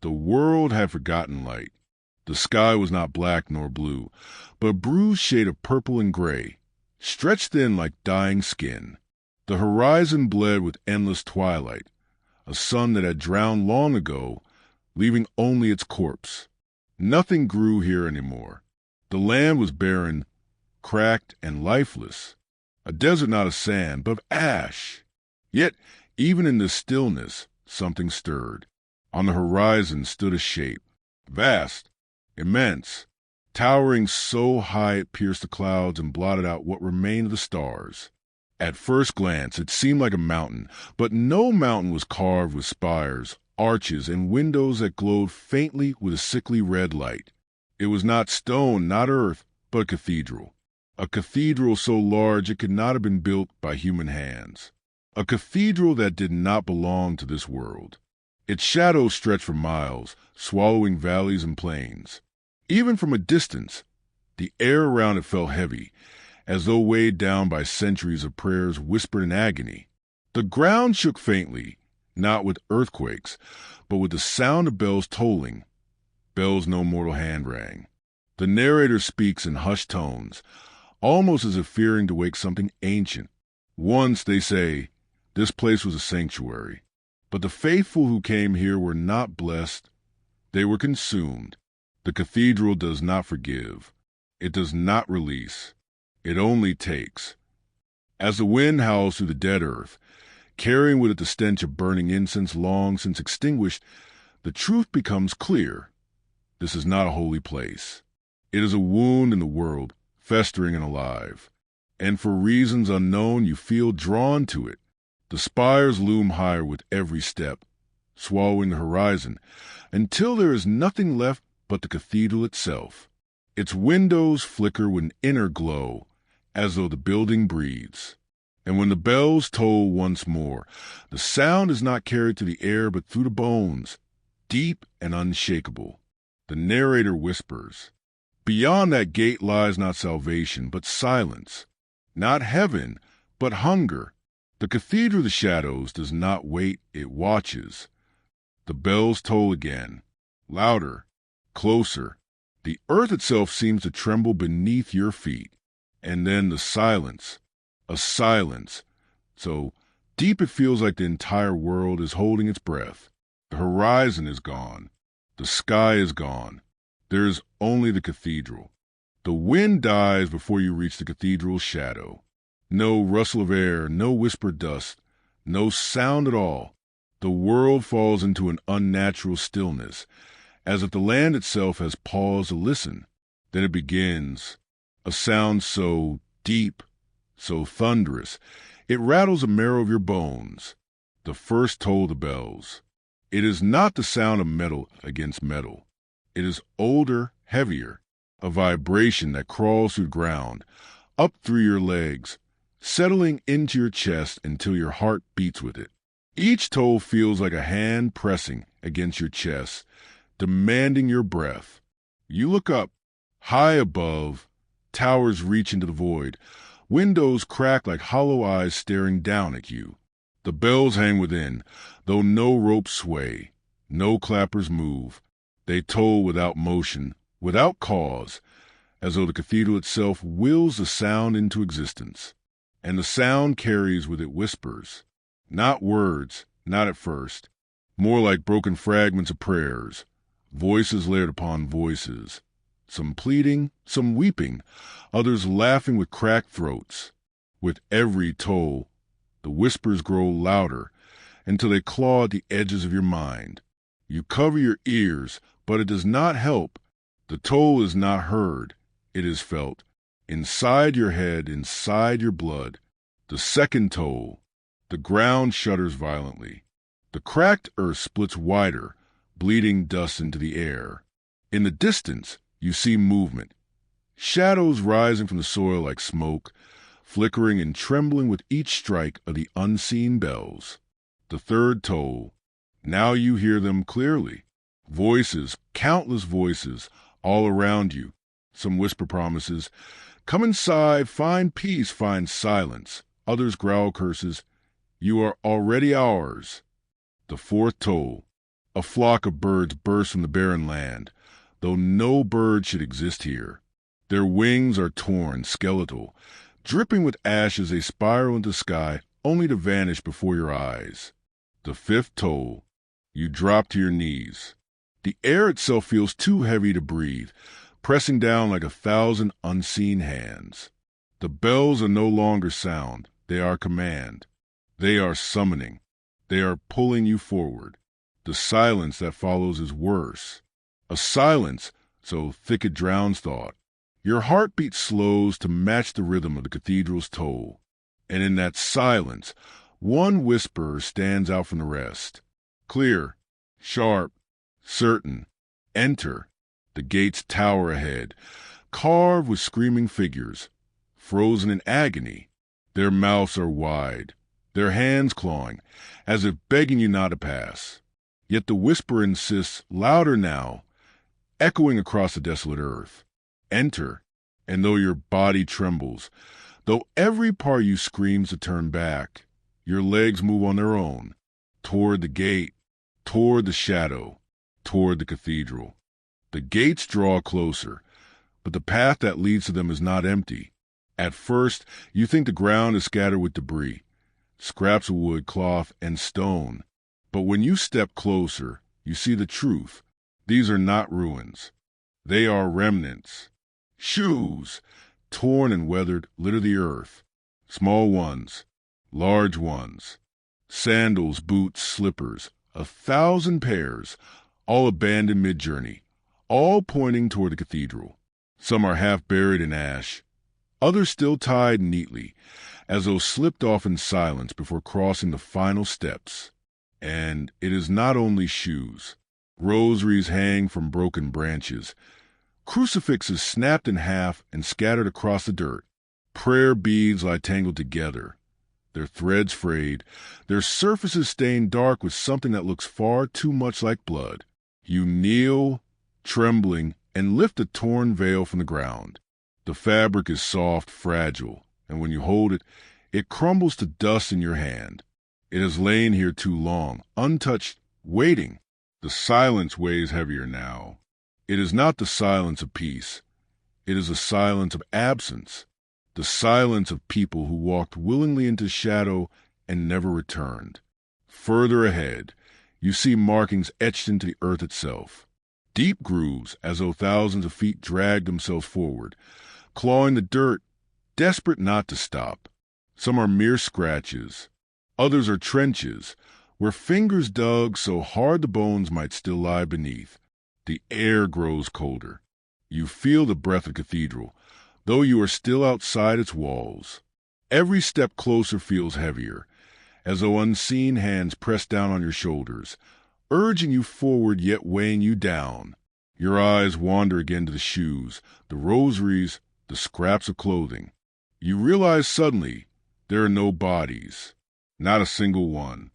The world had forgotten light. The sky was not black nor blue, but a bruised shade of purple and gray, stretched thin like dying skin. The horizon bled with endless twilight, a sun that had drowned long ago, leaving only its corpse. Nothing grew here anymore. The land was barren, cracked, and lifeless. A desert not of sand, but of ash. Yet, even in this stillness, something stirred. On the horizon stood a shape, vast, immense, towering so high it pierced the clouds and blotted out what remained of the stars. At first glance, it seemed like a mountain, but no mountain was carved with spires, arches, and windows that glowed faintly with a sickly red light. It was not stone, not earth, but a cathedral. A cathedral so large it could not have been built by human hands. A cathedral that did not belong to this world. Its shadows stretched for miles, swallowing valleys and plains. Even from a distance, the air around it felt heavy, as though weighed down by centuries of prayers whispered in agony. The ground shook faintly, not with earthquakes, but with the sound of bells tolling, bells no mortal hand rang. The narrator speaks in hushed tones, almost as if fearing to wake something ancient. Once, they say, this place was a sanctuary, but the faithful who came here were not blessed. They were consumed. The cathedral does not forgive. It does not release. It only takes. As the wind howls through the dead earth, carrying with it the stench of burning incense long since extinguished, the truth becomes clear. This is not a holy place. It is a wound in the world, festering and alive. And for reasons unknown, you feel drawn to it. The spires loom higher with every step, swallowing the horizon, until there is nothing left but the cathedral itself. Its windows flicker with an inner glow, as though the building breathes. And when the bells toll once more, the sound is not carried to the air but through the bones, deep and unshakable. The narrator whispers, "Beyond that gate lies not salvation, but silence. Not heaven, but hunger. The cathedral of the shadows does not wait, it watches." The bells toll again, louder, closer. The earth itself seems to tremble beneath your feet. And then the silence, a silence, so deep it feels like the entire world is holding its breath. The horizon is gone. The sky is gone. There is only the cathedral. The wind dies before you reach the cathedral's shadow. No rustle of air, no whispered dust, no sound at all. The world falls into an unnatural stillness, as if the land itself has paused to listen. Then it begins, a sound so deep, so thunderous, it rattles the marrow of your bones. The first toll of the bells. It is not the sound of metal against metal. It is older, heavier, a vibration that crawls through the ground, up through your legs, settling into your chest until your heart beats with it. Each toll feels like a hand pressing against your chest, demanding your breath. You look up, high above, towers reach into the void, windows crack like hollow eyes staring down at you. The bells hang within, though no ropes sway, no clappers move. They toll without motion, without cause, as though the cathedral itself wills the sound into existence. And the sound carries with it whispers, not words, not at first, more like broken fragments of prayers, voices layered upon voices, some pleading, some weeping, others laughing with cracked throats. With every toll, the whispers grow louder until they claw at the edges of your mind. You cover your ears, but it does not help. The toll is not heard, it is felt. Inside your head, inside your blood. The second toll. The ground shudders violently. The cracked earth splits wider, bleeding dust into the air. In the distance, you see movement. Shadows rising from the soil like smoke, flickering and trembling with each strike of the unseen bells. The third toll. Now you hear them clearly. Voices, countless voices, all around you. Some whisper promises. Come inside, find peace, find silence. Others growl curses. You are already ours. The fourth toll. A flock of birds burst from the barren land, though no bird should exist here. Their wings are torn, skeletal, dripping with ash as they spiral into the sky, only to vanish before your eyes. The fifth toll. You drop to your knees. The air itself feels too heavy to breathe, pressing down like 1,000 unseen hands. The bells are no longer sound. They are command. They are summoning. They are pulling you forward. The silence that follows is worse. A silence so thick it drowns thought. Your heartbeat slows to match the rhythm of the cathedral's toll. And in that silence, one whisper stands out from the rest. Clear, sharp, certain. Enter. The gates tower ahead, carved with screaming figures, frozen in agony. Their mouths are wide, their hands clawing, as if begging you not to pass. Yet the whisper insists, louder now, echoing across the desolate earth. Enter, and though your body trembles, though every part of you screams to turn back, your legs move on their own, toward the gate, toward the shadow, toward the cathedral. The gates draw closer, but the path that leads to them is not empty. At first, you think the ground is scattered with debris, scraps of wood, cloth, and stone. But when you step closer, you see the truth. These are not ruins. They are remnants. Shoes, torn and weathered, litter the earth. Small ones, large ones. Sandals, boots, slippers, 1,000 pairs, all abandoned mid-journey, all pointing toward the cathedral. Some are half buried in ash, others still tied neatly, as though slipped off in silence before crossing the final steps. And it is not only shoes. Rosaries hang from broken branches. Crucifixes snapped in half and scattered across the dirt. Prayer beads lie tangled together, their threads frayed, their surfaces stained dark with something that looks far too much like blood. You kneel, trembling, and lift a torn veil from the ground. The fabric is soft, fragile, and when you hold it, it crumbles to dust in your hand. It has lain here too long, untouched, waiting. The silence weighs heavier now. It is not the silence of peace. It is a silence of absence, the silence of people who walked willingly into shadow and never returned. Further ahead, you see markings etched into the earth itself. Deep grooves, as though thousands of feet dragged themselves forward, clawing the dirt, desperate not to stop. Some are mere scratches. Others are trenches, where fingers dug so hard the bones might still lie beneath. The air grows colder. You feel the breath of the cathedral, though you are still outside its walls. Every step closer feels heavier, as though unseen hands press down on your shoulders, urging you forward yet weighing you down. Your eyes wander again to the shoes, the rosaries, the scraps of clothing. You realize suddenly there are no bodies, not a single one.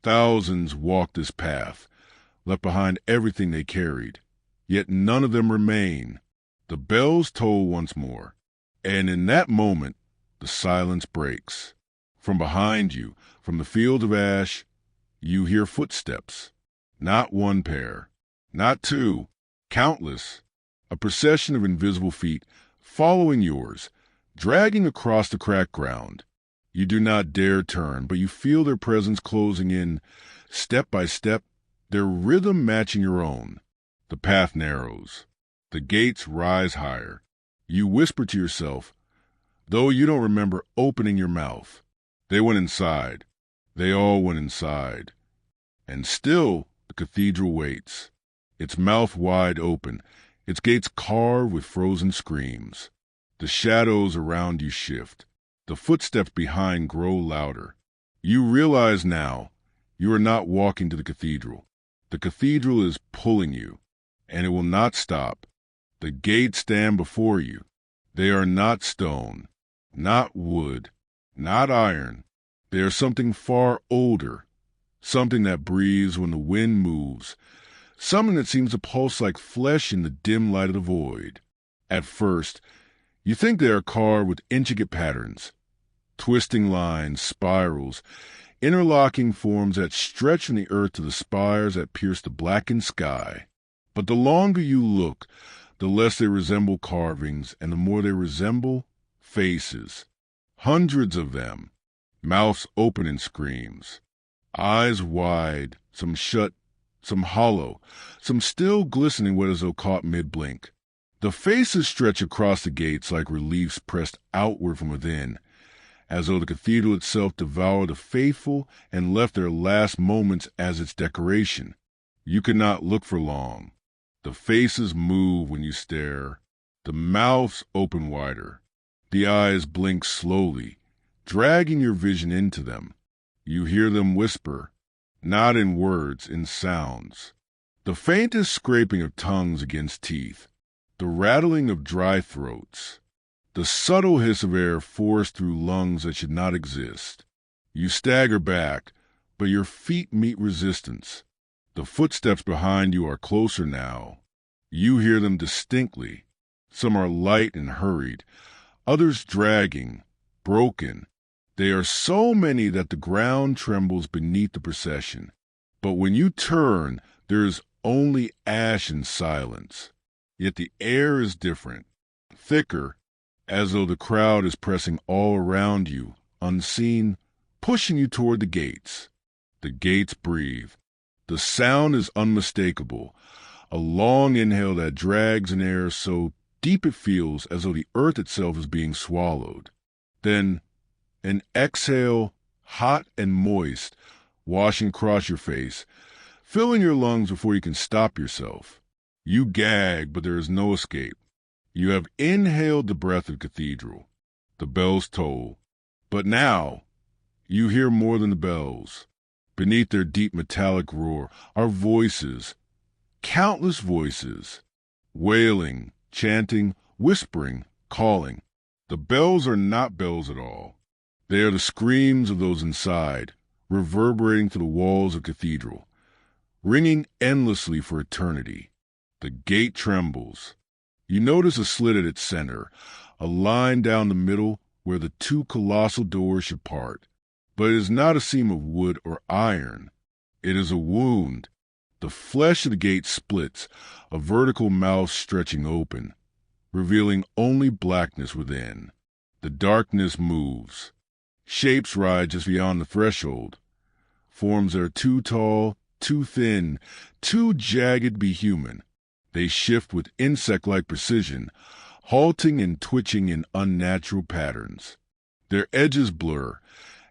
Thousands walked this path, left behind everything they carried, yet none of them remain. The bells toll once more, and in that moment the silence breaks. From behind you, from the field of ash, you hear footsteps. Not one pair, not two, countless. A procession of invisible feet following yours, dragging across the cracked ground. You do not dare turn, but you feel their presence closing in, step by step, their rhythm matching your own. The path narrows. The gates rise higher. You whisper to yourself, though you don't remember opening your mouth. They went inside. They all went inside. And still the cathedral waits, its mouth wide open, its gates carved with frozen screams. The shadows around you shift. The footsteps behind grow louder. You realize now you are not walking to the cathedral. The cathedral is pulling you, and it will not stop. The gates stand before you. They are not stone, not wood, not iron. They are something far older, something that breathes when the wind moves, something that seems to pulse like flesh in the dim light of the void. At first, you think they are carved with intricate patterns, twisting lines, spirals, interlocking forms that stretch from the earth to the spires that pierce the blackened sky. But the longer you look, the less they resemble carvings, and the more they resemble faces. Hundreds of them, mouths open in screams, eyes wide, some shut, some hollow, some still glistening wet as though caught mid-blink. The faces stretch across the gates like reliefs pressed outward from within, as though the cathedral itself devoured the faithful and left their last moments as its decoration. You could not look for long. The faces move when you stare. The mouths open wider. The eyes blink slowly, dragging your vision into them. You hear them whisper, not in words, in sounds. The faintest scraping of tongues against teeth, the rattling of dry throats, the subtle hiss of air forced through lungs that should not exist. You stagger back, but your feet meet resistance. The footsteps behind you are closer now. You hear them distinctly. Some are light and hurried, others dragging, broken. They are so many that the ground trembles beneath the procession. But when you turn, there is only ash and silence. Yet the air is different, thicker, as though the crowd is pressing all around you, unseen, pushing you toward the gates. The gates breathe. The sound is unmistakable, a long inhale that drags in air so deep it feels as though the earth itself is being swallowed. Then an exhale, hot and moist, washing across your face, filling your lungs before you can stop yourself. You gag, but there is no escape. You have inhaled the breath of cathedral. The bells toll. But now, you hear more than the bells. Beneath their deep metallic roar are voices, countless voices, wailing, chanting, whispering, calling. The bells are not bells at all. They are the screams of those inside, reverberating through the walls of cathedral, ringing endlessly for eternity. The gate trembles. You notice a slit at its center, a line down the middle where the two colossal doors should part. But it is not a seam of wood or iron. It is a wound. The flesh of the gate splits, a vertical mouth stretching open, revealing only blackness within. The darkness moves. Shapes rise just beyond the threshold. Forms that are too tall, too thin, too jagged to be human. They shift with insect-like precision, halting and twitching in unnatural patterns. Their edges blur,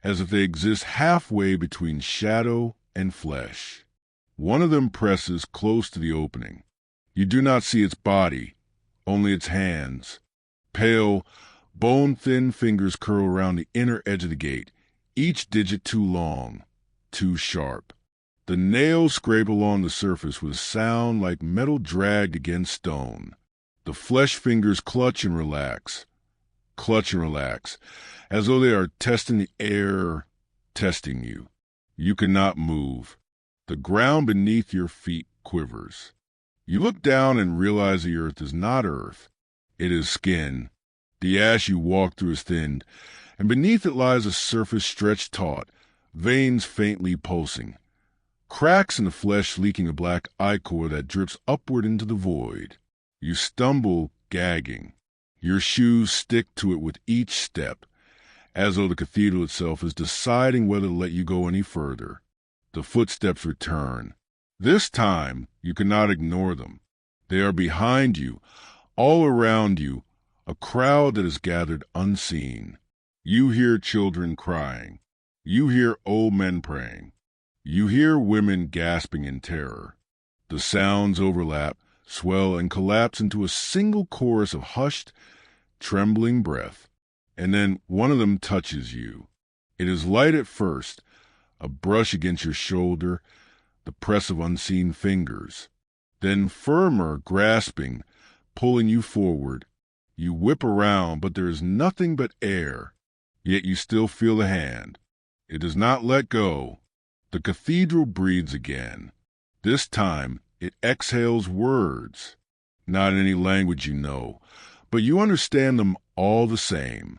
as if they exist halfway between shadow and flesh. One of them presses close to the opening. You do not see its body, only its hands. Pale, bone-thin fingers curl around the inner edge of the gate, each digit too long, too sharp. The nails scrape along the surface with a sound like metal dragged against stone. The flesh fingers clutch and relax, as though they are testing the air, testing you. You cannot move. The ground beneath your feet quivers. You look down and realize the earth is not earth. It is skin. The ash you walk through is thinned, and beneath it lies a surface stretched taut, veins faintly pulsing. Cracks in the flesh leaking a black ichor that drips upward into the void. You stumble, gagging. Your shoes stick to it with each step, as though the cathedral itself is deciding whether to let you go any further. The footsteps return. This time, you cannot ignore them. They are behind you, all around you, a crowd that is gathered unseen. You hear children crying. You hear old men praying. You hear women gasping in terror. The sounds overlap, swell, and collapse into a single chorus of hushed, trembling breath. And then one of them touches you. It is light at first, a brush against your shoulder, the press of unseen fingers. Then firmer, grasping, pulling you forward. You whip around, but there is nothing but air. Yet you still feel the hand. It does not let go. The cathedral breathes again. This time, it exhales words. Not any language you know, but you understand them all the same.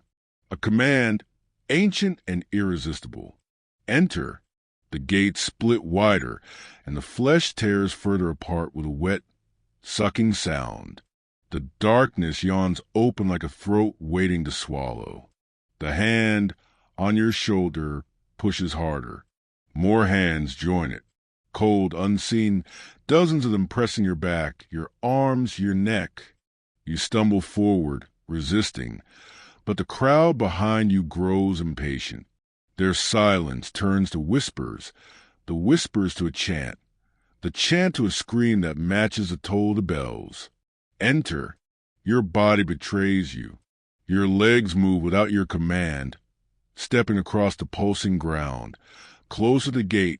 A command, ancient and irresistible. Enter. The gates split wider, and the flesh tears further apart with a wet, sucking sound. The darkness yawns open like a throat waiting to swallow. The hand on your shoulder pushes harder. More hands join it. Cold, unseen, dozens of them pressing your back, your arms, your neck. You stumble forward, resisting, but the crowd behind you grows impatient. Their silence turns to whispers, the whispers to a chant, the chant to a scream that matches the toll of the bells. Enter. Your body betrays you. Your legs move without your command, stepping across the pulsing ground, closer to the gate,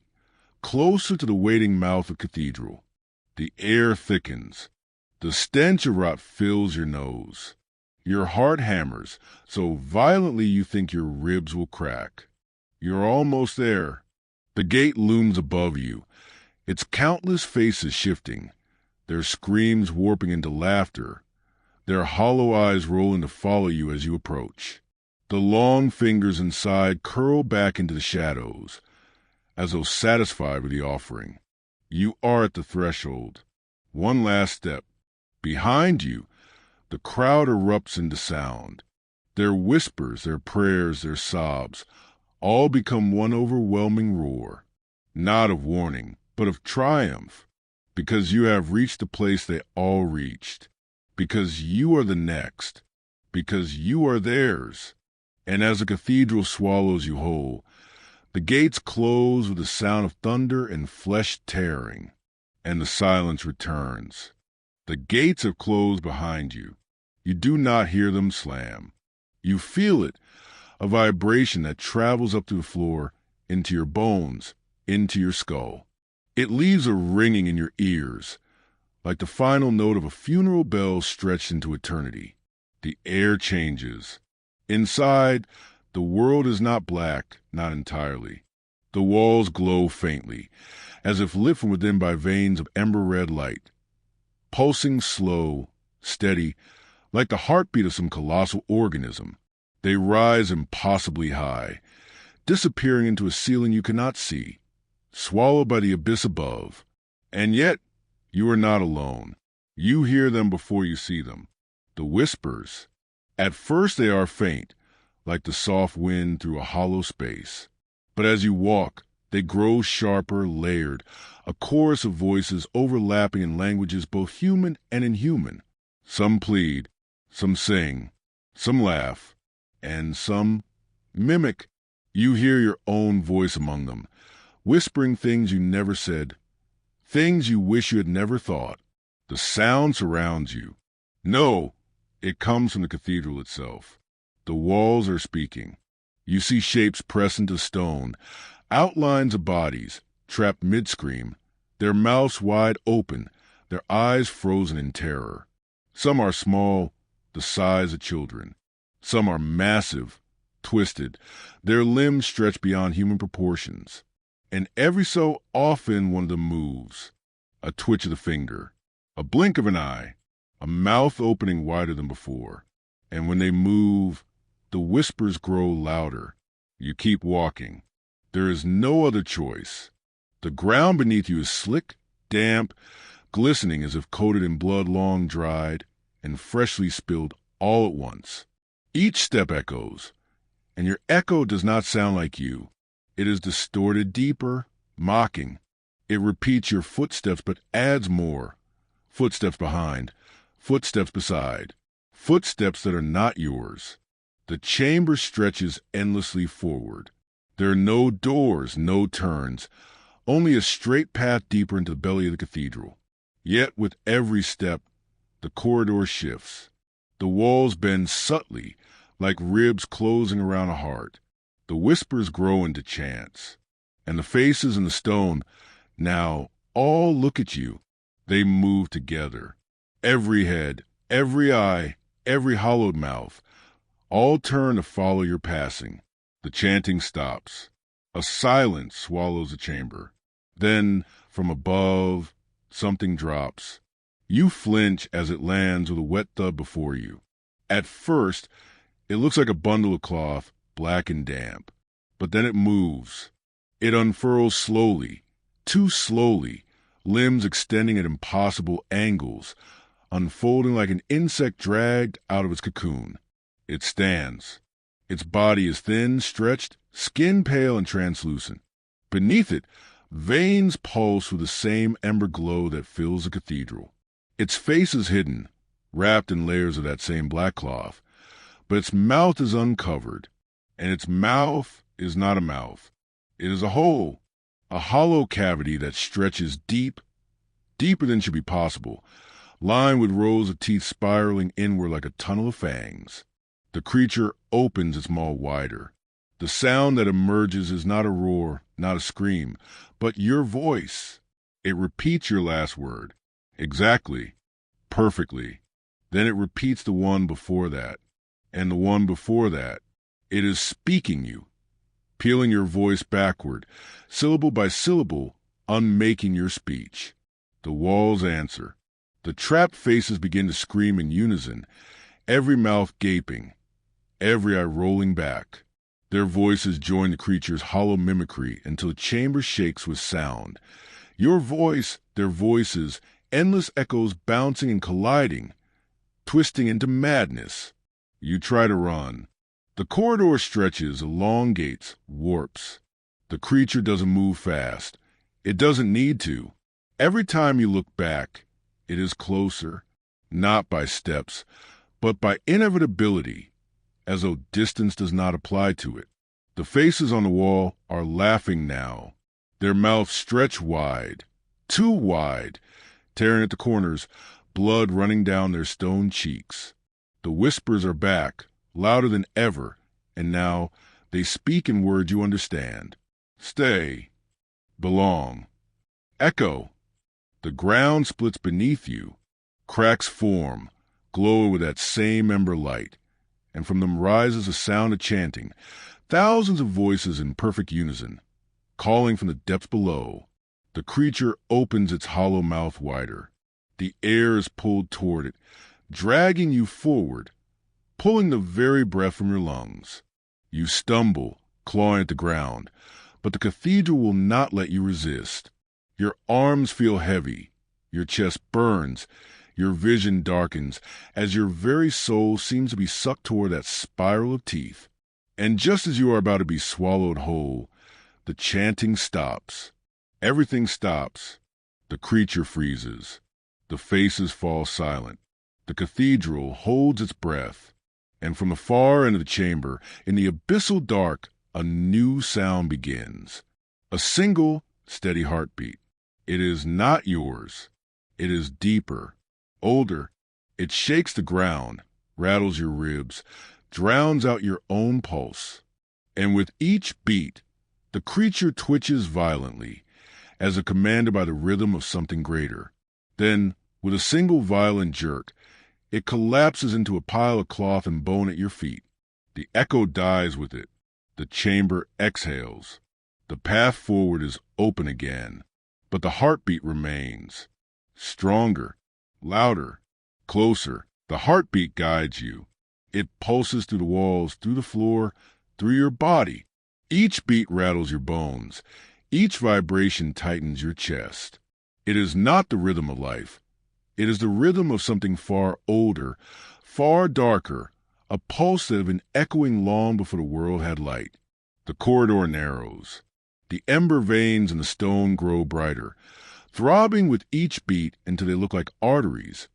closer to the waiting mouth of Cathedral. The air thickens. The stench of rot fills your nose. Your heart hammers so violently you think your ribs will crack. You're almost there. The gate looms above you, its countless faces shifting, their screams warping into laughter, their hollow eyes rolling to follow you as you approach. The long fingers inside curl back into the shadows, as though satisfied with the offering. You are at the threshold. One last step. Behind you, the crowd erupts into sound. Their whispers, their prayers, their sobs, all become one overwhelming roar, not of warning, but of triumph, because you have reached the place they all reached, because you are the next, because you are theirs. And as the cathedral swallows you whole, the gates close with the sound of thunder and flesh tearing, and the silence returns. The gates have closed behind you. You do not hear them slam. You feel it, a vibration that travels up to the floor, into your bones, into your skull. It leaves a ringing in your ears, like the final note of a funeral bell stretched into eternity. The air changes. Inside, the world is not black, not entirely. The walls glow faintly, as if lit from within by veins of ember-red light, pulsing slow, steady, like the heartbeat of some colossal organism. They rise impossibly high, disappearing into a ceiling you cannot see, swallowed by the abyss above. And yet, you are not alone. You hear them before you see them. The whispers. At first they are faint, like the soft wind through a hollow space. But as you walk, they grow sharper, layered, a chorus of voices overlapping in languages both human and inhuman. Some plead, some sing, some laugh, and some mimic. You hear your own voice among them, whispering things you never said, things you wish you had never thought. The sound surrounds you. No, it comes from the cathedral itself. The walls are speaking. You see shapes pressed into stone, outlines of bodies, trapped mid-scream, their mouths wide open, their eyes frozen in terror. Some are small, the size of children. Some are massive, twisted, their limbs stretched beyond human proportions. And every so often one of them moves. A twitch of the finger, a blink of an eye, a mouth opening wider than before. And when they move, the whispers grow louder. You keep walking. There is no other choice. The ground beneath you is slick, damp, glistening as if coated in blood long dried and freshly spilled all at once. Each step echoes, and your echo does not sound like you. It is distorted deeper, mocking. It repeats your footsteps but adds more. Footsteps behind, footsteps beside, footsteps that are not yours. The chamber stretches endlessly forward. There are no doors, no turns, only a straight path deeper into the belly of the cathedral. Yet with every step, the corridor shifts. The walls bend subtly, like ribs closing around a heart. The whispers grow into chants, and the faces in the stone now all look at you. They move together. Every head, every eye, every hollowed mouth, all turn to follow your passing. The chanting stops. A silence swallows the chamber. Then, from above, something drops. You flinch as it lands with a wet thud before you. At first, it looks like a bundle of cloth, black and damp. But then it moves. It unfurls slowly, too slowly, limbs extending at impossible angles, unfolding like an insect dragged out of its cocoon. It stands. Its body is thin, stretched, skin pale and translucent. Beneath it, veins pulse with the same ember glow that fills the cathedral. Its face is hidden, wrapped in layers of that same black cloth, but its mouth is uncovered, and its mouth is not a mouth. It is a hole, a hollow cavity that stretches deep, deeper than should be possible, lined with rows of teeth spiraling inward like a tunnel of fangs. The creature opens its maw wider. The sound that emerges is not a roar, not a scream, but your voice. It repeats your last word. Exactly. Perfectly. Then it repeats the one before that, and the one before that. It is speaking you, peeling your voice backward, syllable by syllable, unmaking your speech. The walls answer. The trapped faces begin to scream in unison, every mouth gaping, every eye rolling back. Their voices join the creature's hollow mimicry until the chamber shakes with sound. Your voice, their voices, endless echoes bouncing and colliding, twisting into madness. You try to run. The corridor stretches, elongates, warps. The creature doesn't move fast. It doesn't need to. Every time you look back, it is closer, not by steps, but by inevitability, as though distance does not apply to it. The faces on the wall are laughing now. Their mouths stretch wide, too wide, tearing at the corners, blood running down their stone cheeks. The whispers are back, louder than ever, and now they speak in words you understand. Stay. Belong. Echo. The ground splits beneath you. Cracks form, glowing with that same ember light, and from them rises a sound of chanting, thousands of voices in perfect unison, calling from the depths below. The creature opens its hollow mouth wider. The air is pulled toward it, dragging you forward, pulling the very breath from your lungs. You stumble, clawing at the ground, but the cathedral will not let you resist. Your arms feel heavy, your chest burns, your vision darkens, as your very soul seems to be sucked toward that spiral of teeth. And just as you are about to be swallowed whole, the chanting stops. Everything stops. The creature freezes. The faces fall silent. The cathedral holds its breath. And from the far end of the chamber, in the abyssal dark, a new sound begins. A single, steady heartbeat. It is not yours. It is deeper, older. It shakes the ground, rattles your ribs, drowns out your own pulse. And with each beat, the creature twitches violently, as if commanded by the rhythm of something greater. Then, with a single violent jerk, it collapses into a pile of cloth and bone at your feet. The echo dies with it. The chamber exhales. The path forward is open again, but the heartbeat remains. Stronger, louder, closer. The heartbeat guides you. It pulses through the walls, through the floor, through your body. Each beat rattles your bones. Each vibration tightens your chest. It is not the rhythm of life. It is the rhythm of something far older, far darker, a pulse that had been echoing long before the world had light. The corridor narrows. The ember veins in the stone grow brighter, throbbing with each beat until they look like arteries,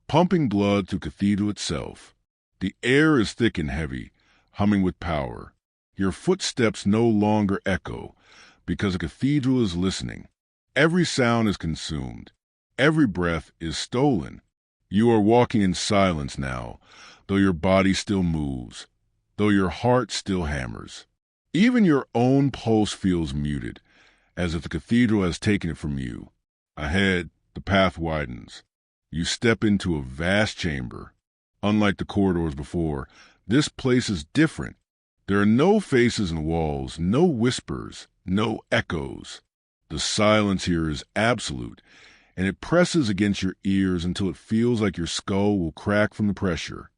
pumping blood through cathedral itself. The air is thick and heavy, humming with power. Your footsteps no longer echo, because the cathedral is listening. Every sound is consumed. Every breath is stolen. You are walking in silence now, though your body still moves, though your heart still hammers. Even your own pulse feels muted, as if the cathedral has taken it from you. Ahead, the path widens. You step into a vast chamber. Unlike the corridors before, this place is different. There are no faces in the walls, no whispers, no echoes. The silence here is absolute, and it presses against your ears until it feels like your skull will crack from the pressure.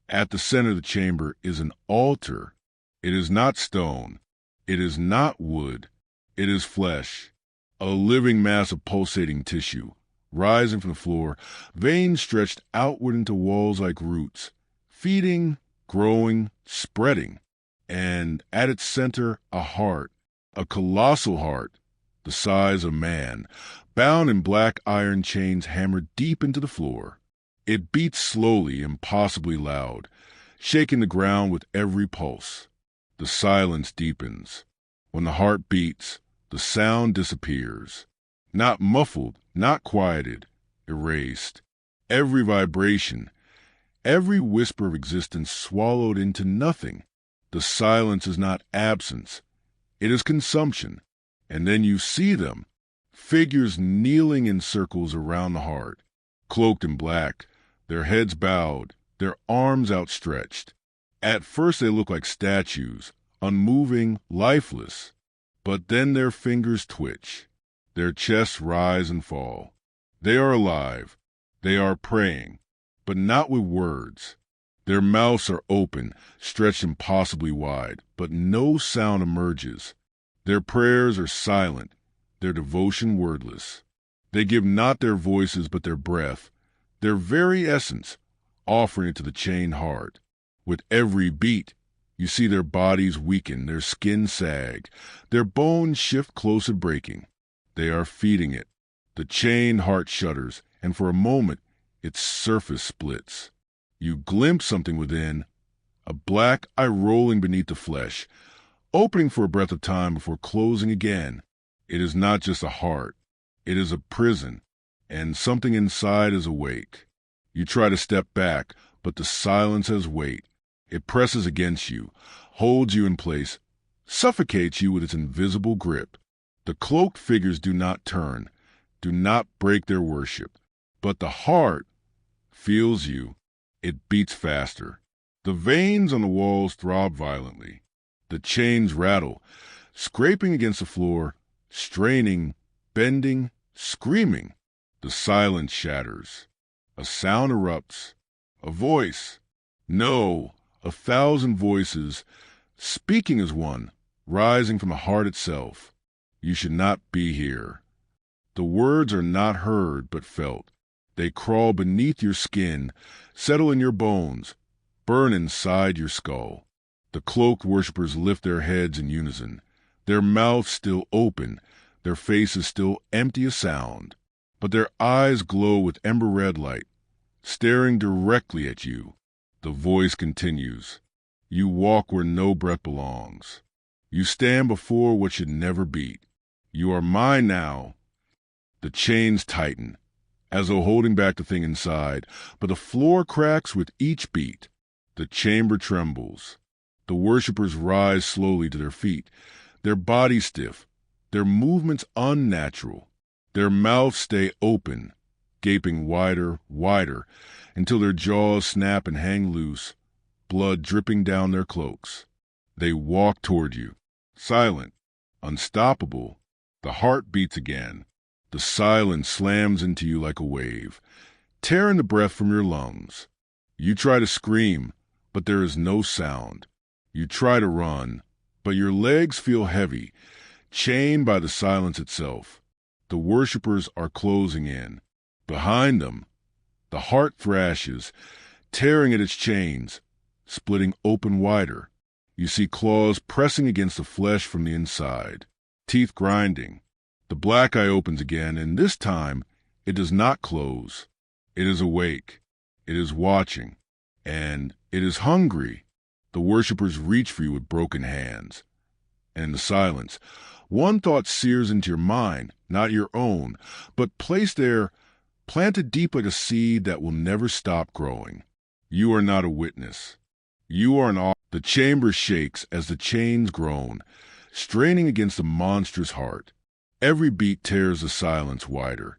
At the center of the chamber is an altar. It is not stone. It is not wood. It is flesh, a living mass of pulsating tissue, rising from the floor, veins stretched outward into walls like roots, feeding, growing, spreading. And at its center, a heart, a colossal heart, the size of man, bound in black iron chains hammered deep into the floor. It beats slowly, impossibly loud, shaking the ground with every pulse. The silence deepens. When the heart beats, the sound disappears. Not muffled, not quieted, erased. Every vibration, every whisper of existence swallowed into nothing. The silence is not absence. It is consumption. And then you see them, figures kneeling in circles around the heart, cloaked in black, their heads bowed, their arms outstretched. At first they look like statues, unmoving, lifeless. But then their fingers twitch, their chests rise and fall. They are alive. They are praying, but not with words. Their mouths are open, stretched impossibly wide, but no sound emerges. Their prayers are silent, their devotion wordless. They give not their voices but their breath, their very essence, offering it to the chained heart. With every beat, you see their bodies weaken, their skin sag, their bones shift close to breaking. They are feeding it. The chained heart shudders, and for a moment its surface splits. You glimpse something within, a black eye rolling beneath the flesh, opening for a breath of time before closing again. It is not just a heart. It is a prison, and something inside is awake. You try to step back, but the silence has weight. It presses against you, holds you in place, suffocates you with its invisible grip. The cloaked figures do not turn, do not break their worship, but the heart feels you. It beats faster. The veins on the walls throb violently. The chains rattle, scraping against the floor, straining, bending, screaming. The silence shatters. A sound erupts. A voice. No, 1,000 voices, speaking as one, rising from the heart itself. You should not be here. The words are not heard but felt. They crawl beneath your skin, settle in your bones, burn inside your skull. The cloaked worshippers lift their heads in unison, their mouths still open, their faces still empty of sound, but their eyes glow with ember-red light, staring directly at you. The voice continues. You walk where no breath belongs. You stand before what should never beat. You are mine now. The chains tighten, as though holding back the thing inside, but the floor cracks with each beat. The chamber trembles. The worshippers rise slowly to their feet, their bodies stiff, their movements unnatural. Their mouths stay open, gaping wider, wider, until their jaws snap and hang loose, blood dripping down their cloaks. They walk toward you, silent, unstoppable. The heart beats again. The silence slams into you like a wave, tearing the breath from your lungs. You try to scream, but there is no sound. You try to run, but your legs feel heavy, chained by the silence itself. The worshippers are closing in. Behind them, the heart thrashes, tearing at its chains, splitting open wider. You see claws pressing against the flesh from the inside, teeth grinding. The black eye opens again, and this time it does not close. It is awake. It is watching. And it is hungry. The worshippers reach for you with broken hands. And in the silence, one thought sears into your mind, not your own, but placed there, planted deep like a seed that will never stop growing. You are not a witness. You are an author. The chamber shakes as the chains groan, straining against the monstrous heart. Every beat tears the silence wider.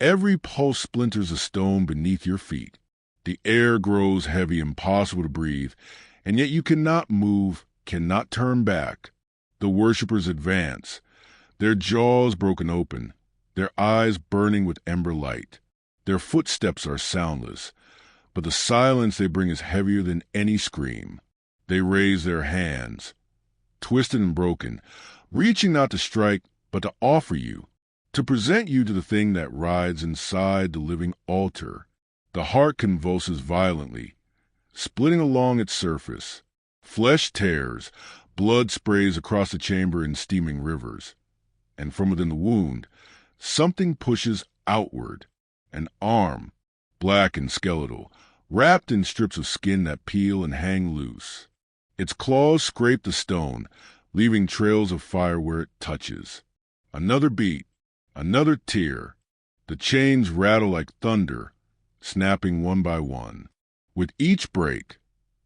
Every pulse splinters a stone beneath your feet. The air grows heavy, impossible to breathe, and yet you cannot move, cannot turn back. The worshippers advance, their jaws broken open, their eyes burning with ember light. Their footsteps are soundless, but the silence they bring is heavier than any scream. They raise their hands, twisted and broken, reaching not to strike, but to offer you, to present you to the thing that rides inside the living altar. The heart convulses violently, splitting along its surface. Flesh tears, blood sprays across the chamber in steaming rivers. And from within the wound, something pushes outward. An arm, black and skeletal, wrapped in strips of skin that peel and hang loose. Its claws scrape the stone, leaving trails of fire where it touches. Another beat, another tear. The chains rattle like thunder, snapping one by one. With each break,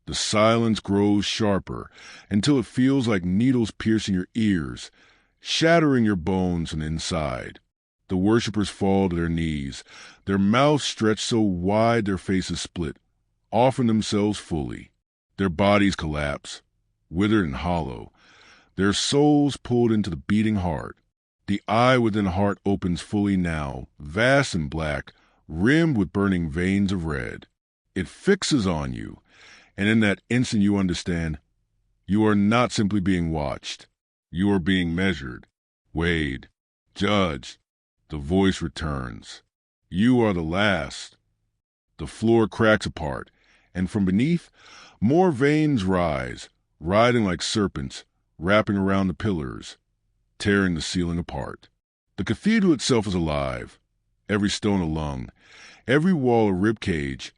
the silence grows sharper until it feels like needles piercing your ears, shattering your bones from the inside. The worshippers fall to their knees, their mouths stretched so wide their faces split, offering themselves fully. Their bodies collapse, withered and hollow, their souls pulled into the beating heart. The eye within the heart opens fully now, vast and black, rimmed with burning veins of red. It fixes on you, and in that instant you understand, you are not simply being watched. You are being measured, weighed, judged. The voice returns. You are the last. The floor cracks apart, and from beneath, more veins rise, writhing like serpents, wrapping around the pillars, tearing the ceiling apart. The cathedral itself is alive, every stone a lung, every wall a rib cage,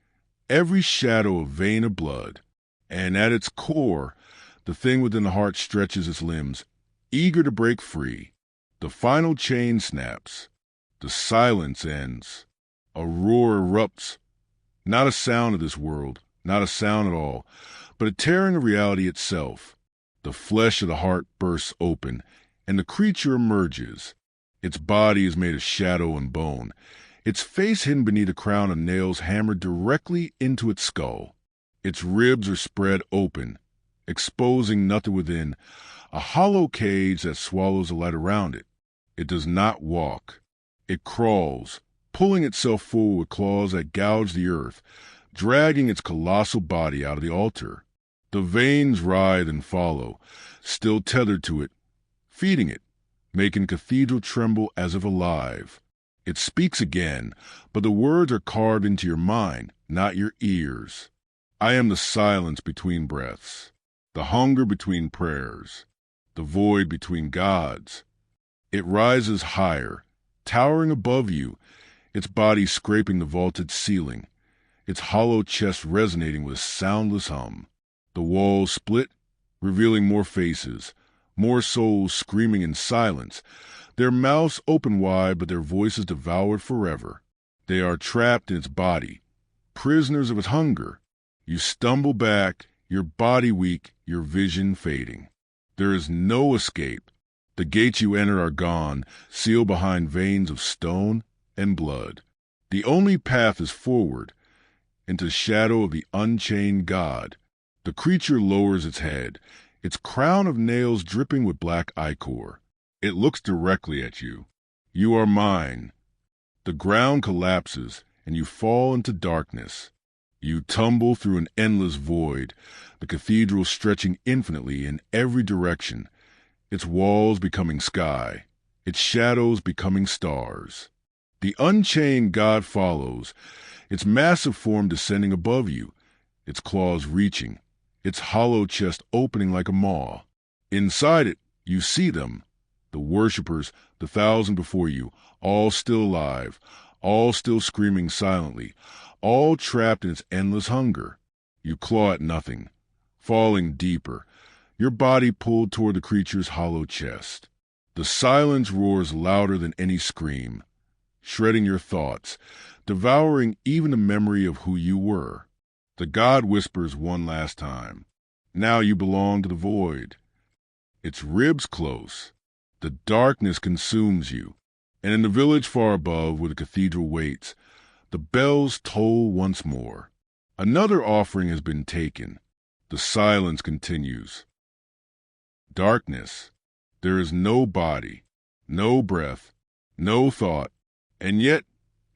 every shadow a vein of blood. And at its core, the thing within the heart stretches its limbs, eager to break free. The final chain snaps. The silence ends. A roar erupts. Not a sound of this world, not a sound at all, but a tearing of reality itself. The flesh of the heart bursts open, and the creature emerges. Its body is made of shadow and bone, its face hidden beneath a crown of nails hammered directly into its skull. Its ribs are spread open, exposing nothing within, a hollow cage that swallows the light around it. It does not walk. It crawls, pulling itself forward with claws that gouge the earth, dragging its colossal body out of the altar. The veins writhe and follow, still tethered to it, feeding it, making the cathedral tremble as if alive. It speaks again, but the words are carved into your mind, not your ears. I am the silence between breaths, the hunger between prayers, the void between gods. It rises higher, towering above you, its body scraping the vaulted ceiling, its hollow chest resonating with a soundless hum. The walls split, revealing more faces, more souls screaming in silence, their mouths open wide but their voices devoured forever. They are trapped in its body, prisoners of its hunger. You stumble back, your body weak, your vision fading. There is no escape. The gates you entered are gone, sealed behind veins of stone and blood. The only path is forward, into the shadow of the unchained God. The creature lowers its head, its crown of nails dripping with black ichor. It looks directly at you. You are mine. The ground collapses, and you fall into darkness. You tumble through an endless void, the cathedral stretching infinitely in every direction, its walls becoming sky, its shadows becoming stars. The unchained God follows, its massive form descending above you, its claws reaching, its hollow chest opening like a maw. Inside it, you see them, the worshippers, the thousand before you, all still alive, all still screaming silently, all trapped in its endless hunger. You claw at nothing, falling deeper, your body pulled toward the creature's hollow chest. The silence roars louder than any scream, shredding your thoughts, devouring even the memory of who you were. The God whispers one last time, "Now you belong to the void." Its ribs close. The darkness consumes you, and in the village far above where the cathedral waits, the bells toll once more. Another offering has been taken. The silence continues. Darkness. There is no body, no breath, no thought, and yet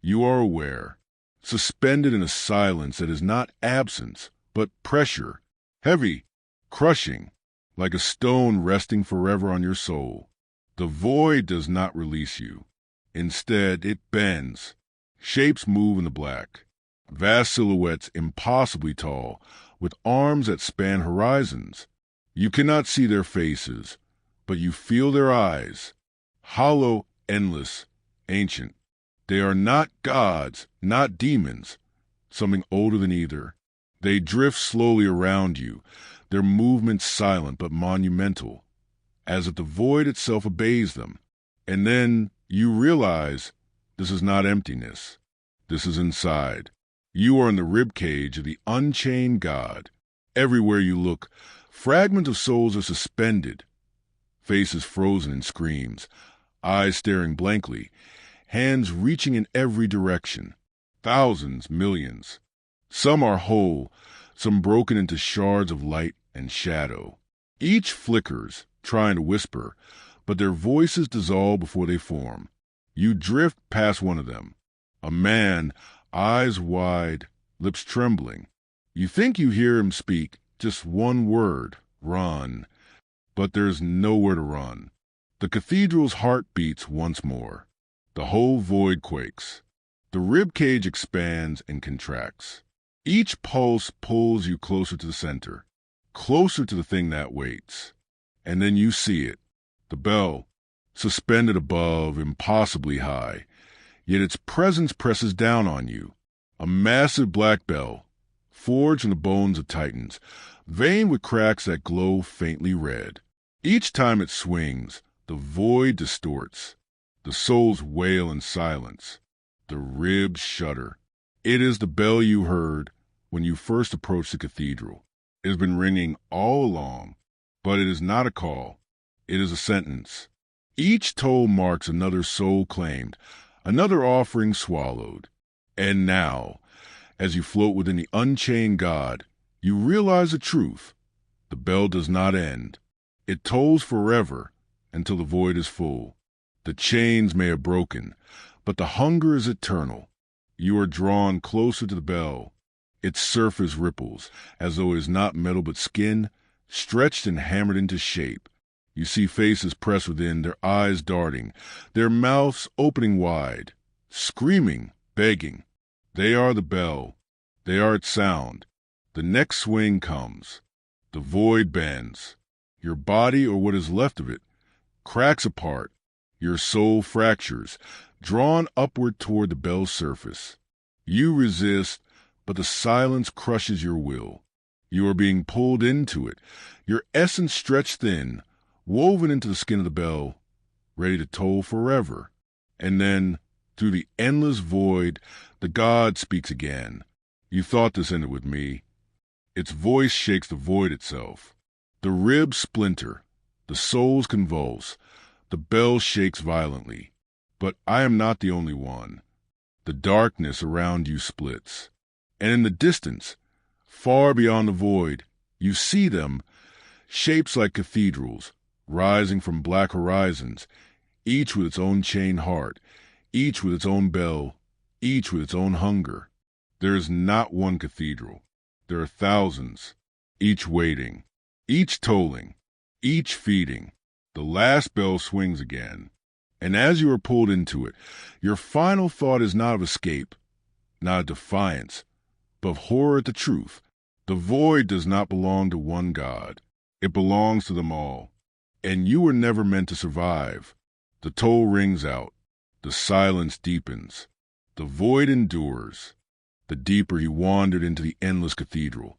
you are aware, suspended in a silence that is not absence, but pressure, heavy, crushing. like a stone resting forever on your soul. The void does not release you. Instead, it bends. Shapes move in the black. Vast silhouettes impossibly tall, with arms that span horizons. You cannot see their faces, but you feel their eyes. Hollow, endless, ancient. They are not gods, not demons, something older than either. They drift slowly around you, their movements silent but monumental, as if the void itself obeys them. And then you realize this is not emptiness. This is inside. You are in the ribcage of the unchained God. Everywhere you look, fragments of souls are suspended, faces frozen in screams, eyes staring blankly, hands reaching in every direction. Thousands, millions. Some are whole, some broken into shards of light and shadow. Each flickers, trying to whisper, but their voices dissolve before they form. You drift past one of them. A man, eyes wide, lips trembling. You think you hear him speak just one word, run. But there's nowhere to run. The cathedral's heart beats once more. The whole void quakes. The ribcage expands and contracts. Each pulse pulls you closer to the center, closer to the thing that waits. And then you see it, the bell, suspended above, impossibly high, yet its presence presses down on you. A massive black bell, forged from the bones of titans, veined with cracks that glow faintly red. Each time it swings, the void distorts. The souls wail in silence. The ribs shudder. It is the bell you heard when you first approached the cathedral. It has been ringing all along, but it is not a call. It is a sentence. Each toll marks another soul claimed, another offering swallowed. And now, as you float within the unchained God, you realize the truth. The bell does not end. It tolls forever until the void is full. The chains may have broken, but the hunger is eternal. You are drawn closer to the bell. Its surface ripples, as though it is not metal but skin, stretched and hammered into shape. You see faces pressed within, their eyes darting, their mouths opening wide, screaming, begging. They are the bell. They are its sound. The next swing comes. The void bends. Your body, or what is left of it, cracks apart. Your soul fractures, drawn upward toward the bell's surface. You resist, but the silence crushes your will. You are being pulled into it, your essence stretched thin, woven into the skin of the bell, ready to toll forever. And then, through the endless void, the God speaks again. You thought this ended with me. Its voice shakes the void itself. The ribs splinter, the souls convulse, the bell shakes violently. But I am not the only one. The darkness around you splits. And in the distance, far beyond the void, you see them, shapes like cathedrals, rising from black horizons, each with its own chained heart, each with its own bell, each with its own hunger. There is not one cathedral. There are thousands, each waiting, each tolling, each feeding. The last bell swings again. And as you are pulled into it, your final thought is not of escape, not of defiance, but of horror at the truth. The void does not belong to one God. It belongs to them all. And you were never meant to survive. The toll rings out. The silence deepens. The void endures. The deeper he wandered into the endless cathedral,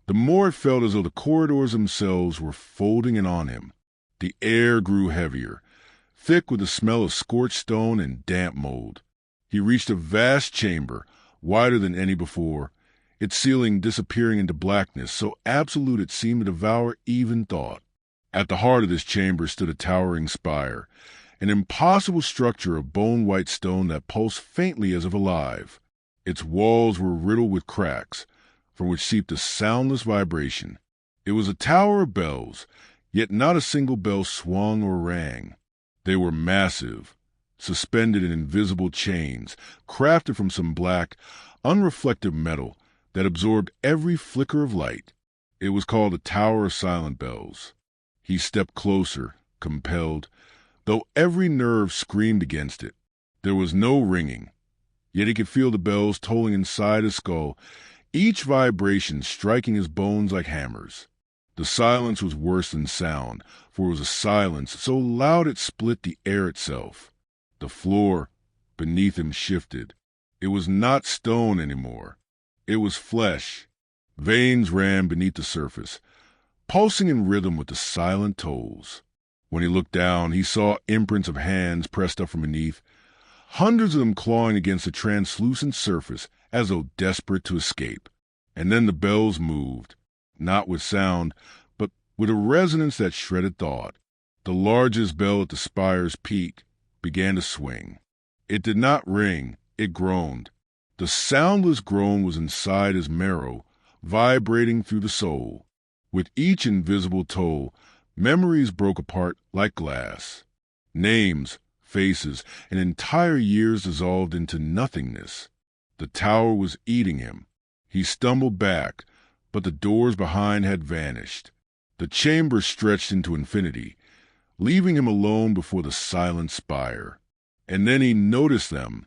the more it felt as though the corridors themselves were folding in on him. The air grew heavier, thick with the smell of scorched stone and damp mold. He reached a vast chamber, wider than any before, its ceiling disappearing into blackness so absolute it seemed to devour even thought. At the heart of this chamber stood a towering spire, an impossible structure of bone-white stone that pulsed faintly as if alive. Its walls were riddled with cracks, from which seeped a soundless vibration. It was a tower of bells, yet not a single bell swung or rang. They were massive, suspended in invisible chains, crafted from some black, unreflective metal that absorbed every flicker of light. It was called the Tower of Silent Bells. He stepped closer, compelled, though every nerve screamed against it. There was no ringing, yet he could feel the bells tolling inside his skull, each vibration striking his bones like hammers. The silence was worse than sound, for it was a silence so loud it split the air itself. The floor beneath him shifted. It was not stone anymore. It was flesh. Veins ran beneath the surface, pulsing in rhythm with the silent tolls. When he looked down, he saw imprints of hands pressed up from beneath, hundreds of them clawing against the translucent surface as though desperate to escape. And then the bells moved, not with sound, but with a resonance that shredded thought. The largest bell at the spire's peak began to swing. It did not ring, it groaned. The soundless groan was inside his marrow, vibrating through the soul. With each invisible toll, memories broke apart like glass. Names, faces, and entire years dissolved into nothingness. The tower was eating him. He stumbled back, but the doors behind had vanished. The chamber stretched into infinity, leaving him alone before the silent spire. And then he noticed them,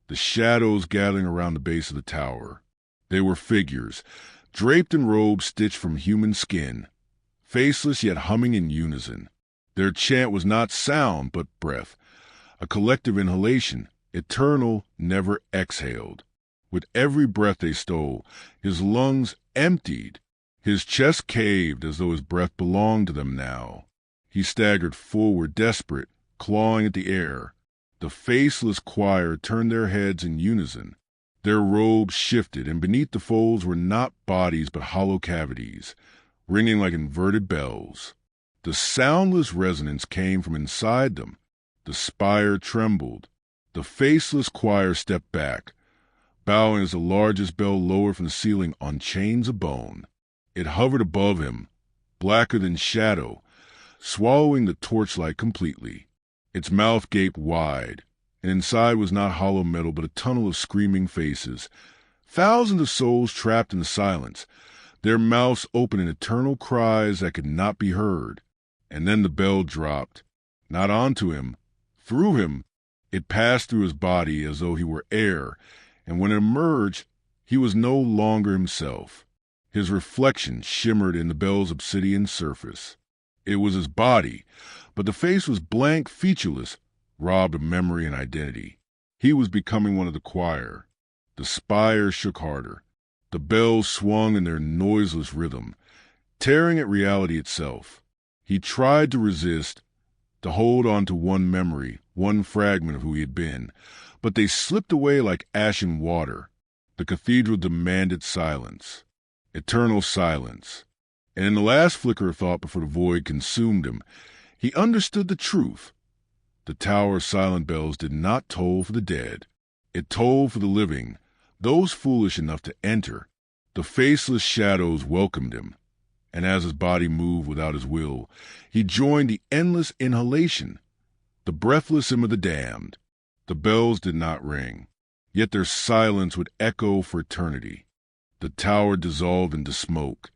the shadows gathering around the base of the tower. They were figures, draped in robes stitched from human skin, faceless yet humming in unison. Their chant was not sound, but breath, a collective inhalation, eternal, never exhaled. With every breath they stole, his lungs emptied. His chest caved as though his breath belonged to them now. He staggered forward, desperate, clawing at the air. The faceless choir turned their heads in unison. Their robes shifted, and beneath the folds were not bodies but hollow cavities, ringing like inverted bells. The soundless resonance came from inside them. The spire trembled. The faceless choir stepped back, bowing as the largest bell lowered from the ceiling on chains of bone. It hovered above him, blacker than shadow, swallowing the torchlight completely. Its mouth gaped wide, and inside was not hollow metal but a tunnel of screaming faces, thousands of souls trapped in the silence, their mouths open in eternal cries that could not be heard. And then the bell dropped, not onto him, through him. It passed through his body as though he were air, and when it emerged, he was no longer himself. His reflection shimmered in the bell's obsidian surface. It was his body, but the face was blank, featureless, robbed of memory and identity. He was becoming one of the choir. The spire shook harder. The bells swung in their noiseless rhythm, tearing at reality itself. He tried to resist, to hold on to one memory, one fragment of who he had been, but they slipped away like ashen water. The cathedral demanded silence, eternal silence. And in the last flicker of thought before the void consumed him, he understood the truth. The Tower of Silent Bells did not toll for the dead. It tolled for the living, those foolish enough to enter. The faceless shadows welcomed him, and as his body moved without his will, he joined the endless inhalation, the breathless hymn of the damned. The bells did not ring, yet their silence would echo for eternity. The tower dissolved into smoke,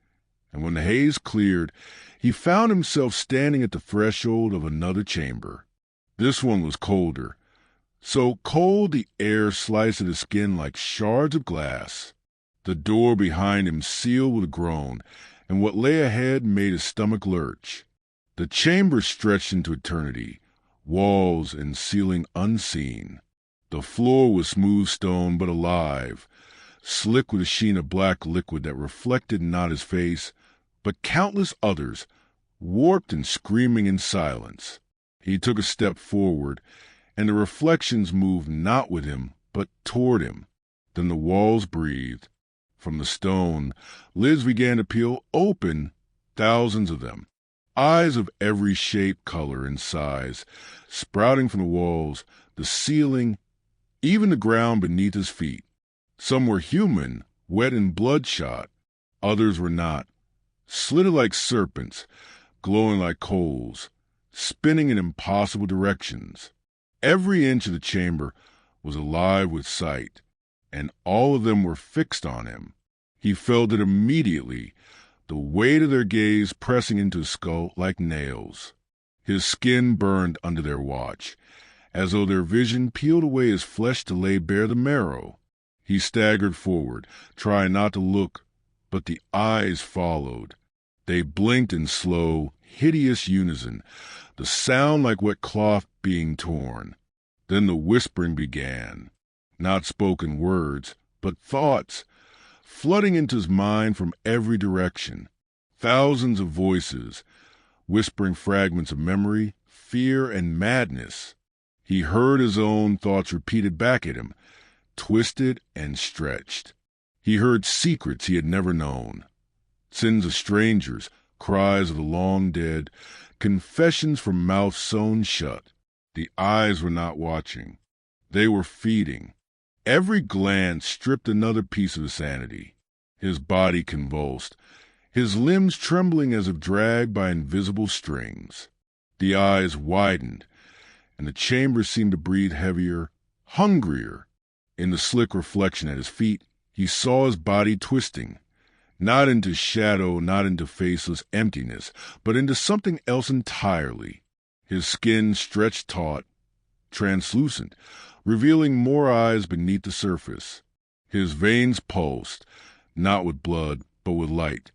and when the haze cleared, he found himself standing at the threshold of another chamber. This one was colder, so cold the air sliced at his skin like shards of glass. The door behind him sealed with a groan, and what lay ahead made his stomach lurch. The chamber stretched into eternity, walls and ceiling unseen. The floor was smooth stone but alive, slick with a sheen of black liquid that reflected not his face, but countless others, warped and screaming in silence. He took a step forward, and the reflections moved not with him, but toward him. Then the walls breathed. From the stone, lids began to peel open, thousands of them. Eyes of every shape, color, and size, sprouting from the walls, the ceiling, even the ground beneath his feet. Some were human, wet and bloodshot. Others were not, slitted like serpents, glowing like coals, spinning in impossible directions. Every inch of the chamber was alive with sight, and all of them were fixed on him. He felt it immediately, the weight of their gaze pressing into his skull like nails. His skin burned under their watch, as though their vision peeled away his flesh to lay bare the marrow. He staggered forward, trying not to look, but the eyes followed. They blinked in slow, hideous unison, the sound like wet cloth being torn. Then the whispering began, not spoken words, but thoughts, flooding into his mind from every direction. Thousands of voices, whispering fragments of memory, fear, and madness. He heard his own thoughts repeated back at him, twisted and stretched. He heard secrets he had never known, sins of strangers, cries of the long dead, confessions from mouths sewn shut. The eyes were not watching. They were feeding. Every glance stripped another piece of his sanity. His body convulsed, his limbs trembling as if dragged by invisible strings. The eyes widened, and the chamber seemed to breathe heavier, hungrier. In the slick reflection at his feet, he saw his body twisting, not into shadow, not into faceless emptiness, but into something else entirely. His skin stretched taut, translucent, revealing more eyes beneath the surface. His veins pulsed, not with blood, but with light,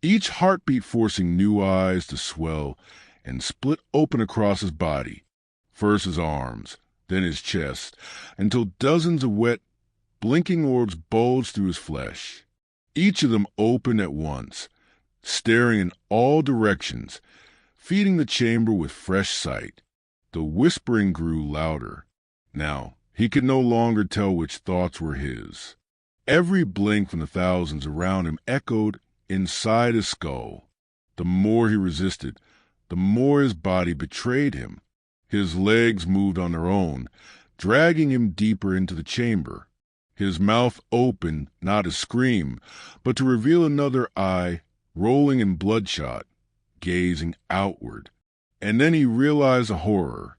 each heartbeat forcing new eyes to swell and split open across his body, first his arms, then his chest, until dozens of wet, blinking orbs bulged through his flesh. Each of them opened at once, staring in all directions, feeding the chamber with fresh sight. The whispering grew louder. Now he could no longer tell which thoughts were his. Every blink from the thousands around him echoed inside his skull. The more he resisted, the more his body betrayed him. His legs moved on their own, dragging him deeper into the chamber. His mouth opened, not to scream, but to reveal another eye, rolling and bloodshot, gazing outward. And then he realized a horror.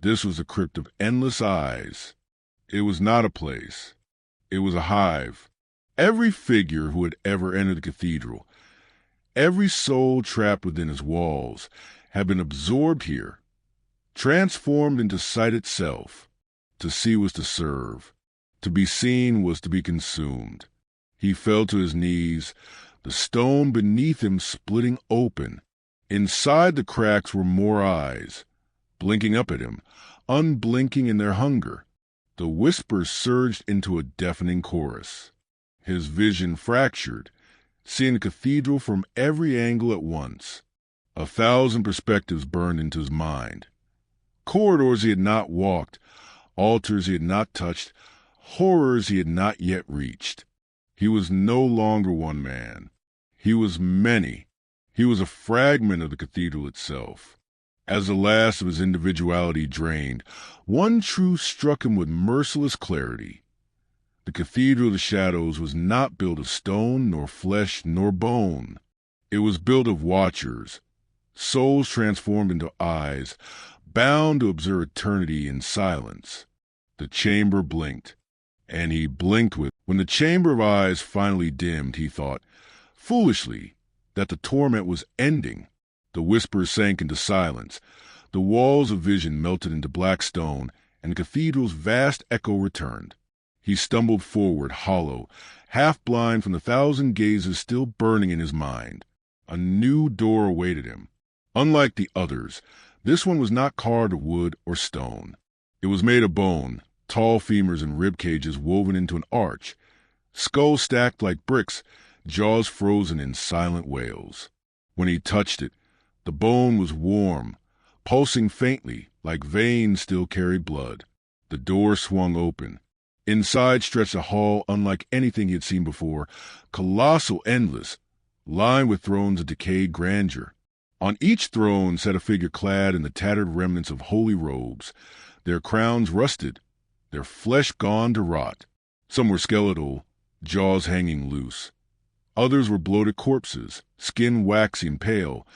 This was a crypt of endless eyes. It was not a place. It was a hive. Every figure who had ever entered the cathedral, every soul trapped within its walls, had been absorbed here, transformed into sight itself. To see was to serve. To be seen was to be consumed. He fell to his knees, the stone beneath him splitting open. Inside the cracks were more eyes, blinking up at him, unblinking in their hunger. The whispers surged into a deafening chorus. His vision fractured, seeing the cathedral from every angle at once. 1,000 perspectives burned into his mind. Corridors he had not walked, altars he had not touched, horrors he had not yet reached. He was no longer one man. He was many. He was a fragment of the cathedral itself. As the last of his individuality drained, one truth struck him with merciless clarity. The Cathedral of the Shadows was not built of stone, nor flesh, nor bone. It was built of watchers, souls transformed into eyes, bound to observe eternity in silence. The chamber blinked, and he blinked with. When the chamber of eyes finally dimmed, he thought, foolishly, that the torment was ending. The whispers sank into silence. The walls of vision melted into black stone, and the cathedral's vast echo returned. He stumbled forward, hollow, half-blind from the 1,000 gazes still burning in his mind. A new door awaited him. Unlike the others, this one was not carved of wood or stone. It was made of bone, tall femurs and rib cages woven into an arch, skulls stacked like bricks, jaws frozen in silent wails. When he touched it, the bone was warm, pulsing faintly, like veins still carried blood. The door swung open. Inside stretched a hall unlike anything he had seen before, colossal, endless, lined with thrones of decayed grandeur. On each throne sat a figure clad in the tattered remnants of holy robes, their crowns rusted, their flesh gone to rot. Some were skeletal, jaws hanging loose. Others were bloated corpses, skin waxing pale,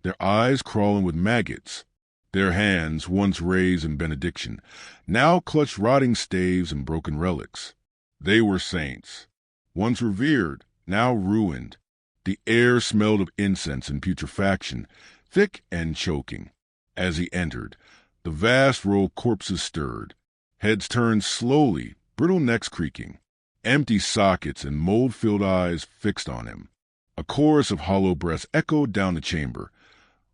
their eyes crawling with maggots. Their hands, once raised in benediction, now clutched rotting staves and broken relics. They were saints, once revered, now ruined. The air smelled of incense and putrefaction, thick and choking. As he entered, the vast row of corpses stirred, heads turned slowly, brittle necks creaking, empty sockets and mold-filled eyes fixed on him. A chorus of hollow breaths echoed down the chamber,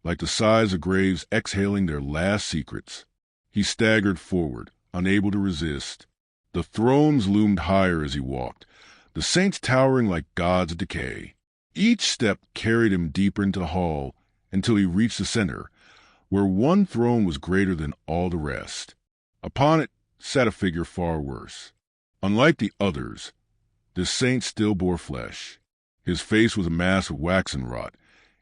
like the sighs of graves exhaling their last secrets. He staggered forward, unable to resist. The thrones loomed higher as he walked, the saints towering like gods of decay. Each step carried him deeper into the hall until he reached the center, where one throne was greater than all the rest. Upon it sat a figure far worse. Unlike the others, this saint still bore flesh. His face was a mass of waxen rot,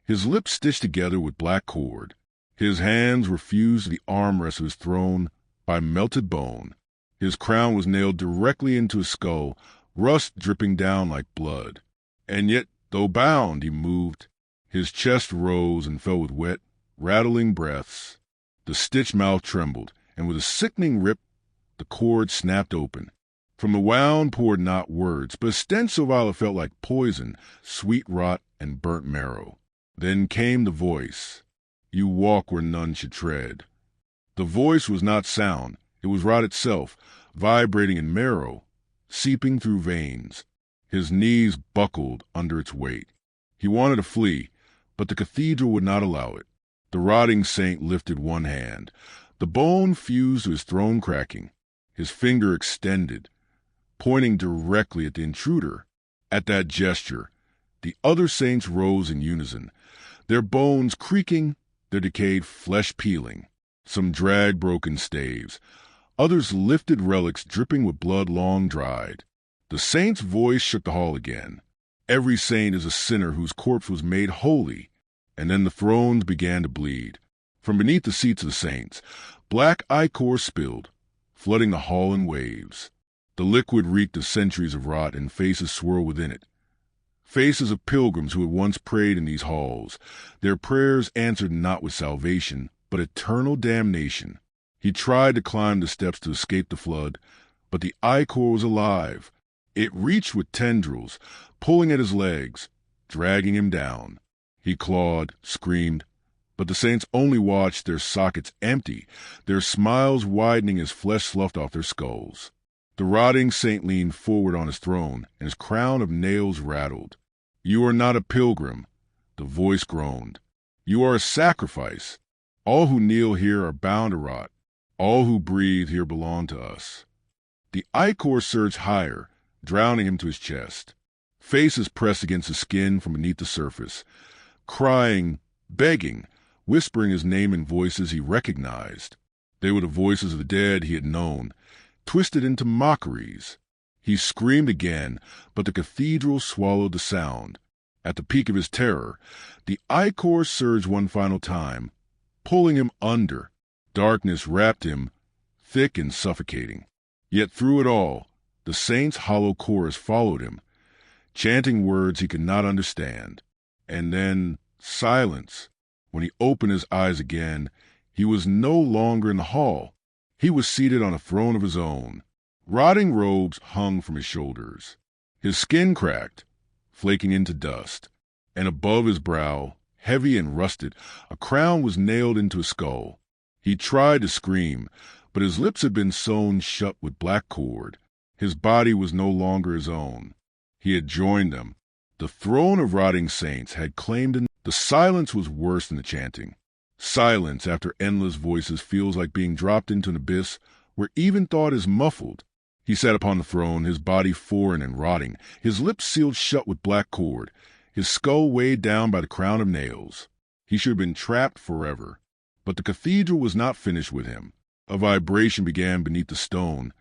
his lips stitched together with black cord. His hands were fused to the armrests of his throne by melted bone. His crown was nailed directly into his skull, rust dripping down like blood. And yet, though bound, he moved. His chest rose and fell with wet, rattling breaths. The stitched mouth trembled, and with a sickening rip, the cord snapped open. From the wound poured not words, but a stench so vile it felt like poison, sweet rot, and burnt marrow. Then came the voice. You walk where none should tread. The voice was not sound. It was rot itself, vibrating in marrow, seeping through veins. His knees buckled under its weight. He wanted to flee, but the cathedral would not allow it. The rotting saint lifted one hand. The bone fused to his throne cracking. His finger extended, pointing directly at the intruder. At that gesture, the other saints rose in unison, their bones creaking, their decayed flesh peeling. Some dragged broken staves. Others lifted relics dripping with blood long dried. The saint's voice shook the hall again. Every saint is a sinner whose corpse was made holy. And then the thrones began to bleed. From beneath the seats of the saints, black ichor spilled, flooding the hall in waves. The liquid reeked of centuries of rot, and faces swirled within it. Faces of pilgrims who had once prayed in these halls, their prayers answered not with salvation, but eternal damnation. He tried to climb the steps to escape the flood, but the ichor was alive. It reached with tendrils, pulling at his legs, dragging him down. He clawed, screamed, but the saints only watched, their sockets empty, their smiles widening as flesh sloughed off their skulls. The rotting saint leaned forward on his throne, and his crown of nails rattled. You are not a pilgrim, the voice groaned. You are a sacrifice. All who kneel here are bound to rot. All who breathe here belong to us. The ichor surged higher, drowning him to his chest. Faces pressed against the skin from beneath the surface, crying, begging, whispering his name in voices he recognized. They were the voices of the dead he had known, twisted into mockeries. He screamed again, but the cathedral swallowed the sound. At the peak of his terror, the ichor surged one final time, pulling him under. Darkness wrapped him, thick and suffocating. Yet through it all, the saints' hollow chorus followed him, chanting words he could not understand. And then silence. When he opened his eyes again, he was no longer in the hall. He was seated on a throne of his own. Rotting robes hung from his shoulders. His skin cracked, flaking into dust, and above his brow, heavy and rusted, a crown was nailed into his skull. He tried to scream, but his lips had been sewn shut with black cord. His body was no longer his own. He had joined them. The throne of rotting saints had claimed him. The silence was worse than the chanting. Silence after endless voices feels like being dropped into an abyss where even thought is muffled. He sat upon the throne, his body foreign and rotting, his lips sealed shut with black cord, his skull weighed down by the crown of nails. He should have been trapped forever. But the cathedral was not finished with him. A vibration began beneath the stone,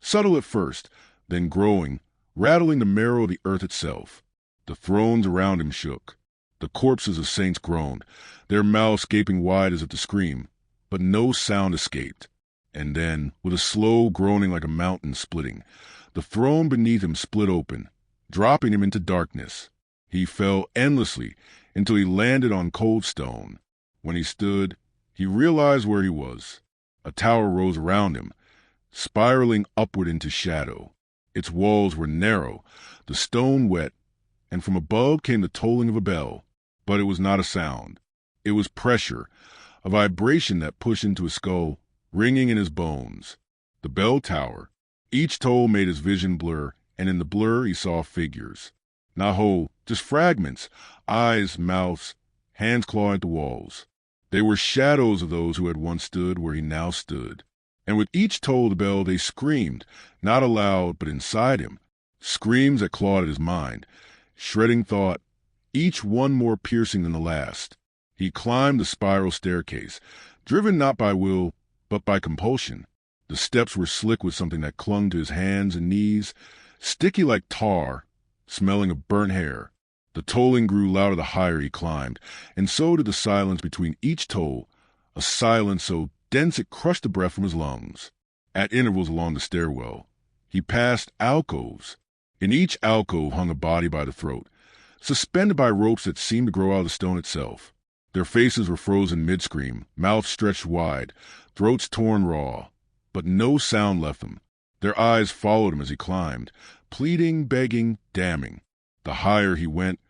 subtle at first, then growing, rattling the marrow of the earth itself. The thrones around him shook. The corpses of saints groaned, their mouths gaping wide as if to scream, but no sound escaped. And then, with a slow groaning like a mountain splitting, the throne beneath him split open, dropping him into darkness. He fell endlessly until he landed on cold stone. When he stood, he realized where he was. A tower rose around him, spiraling upward into shadow. Its walls were narrow, the stone wet, and from above came the tolling of a bell. But it was not a sound. It was pressure, a vibration that pushed into his skull, ringing in his bones. The bell tower. Each toll made his vision blur, and in the blur he saw figures. Not whole, just fragments, eyes, mouths, hands clawing at the walls. They were shadows of those who had once stood where he now stood. And with each toll of the bell they screamed, not aloud but inside him, screams that clawed at his mind, shredding thought, each one more piercing than the last. He climbed the spiral staircase, driven not by will but by compulsion. The steps were slick with something that clung to his hands and knees, sticky like tar, smelling of burnt hair. The tolling grew louder the higher he climbed, and so did the silence between each toll, a silence so dense it crushed the breath from his lungs. At intervals along the stairwell, he passed alcoves. In each alcove hung a body by the throat, suspended by ropes that seemed to grow out of the stone itself. Their faces were frozen mid-scream, mouths stretched wide, throats torn raw. But no sound left them. Their eyes followed him as he climbed, pleading, begging, damning. The higher he went,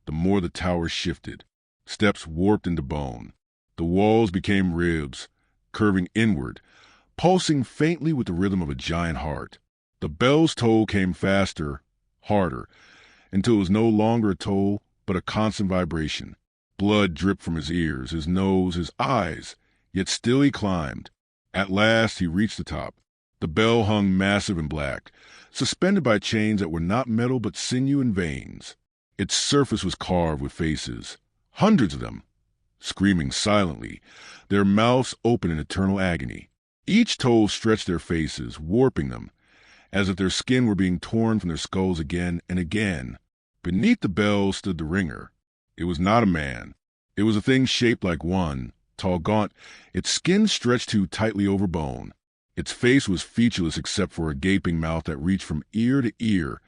the more the tower shifted. Steps warped into bone. The walls became ribs, curving inward, pulsing faintly with the rhythm of a giant heart. The bell's toll came faster, harder, until it was no longer a toll, but a constant vibration. Blood dripped from his ears, his nose, his eyes, yet still he climbed. At last he reached the top. The bell hung massive and black, suspended by chains that were not metal but sinew and veins. Its surface was carved with faces, hundreds of them, screaming silently, their mouths open in eternal agony. Each toll stretched their faces, warping them, as if their skin were being torn from their skulls again and again. Beneath the bell stood the ringer. It was not a man. It was a thing shaped like one, tall, gaunt, its skin stretched too tightly over bone. Its face was featureless except for a gaping mouth that reached from ear to ear,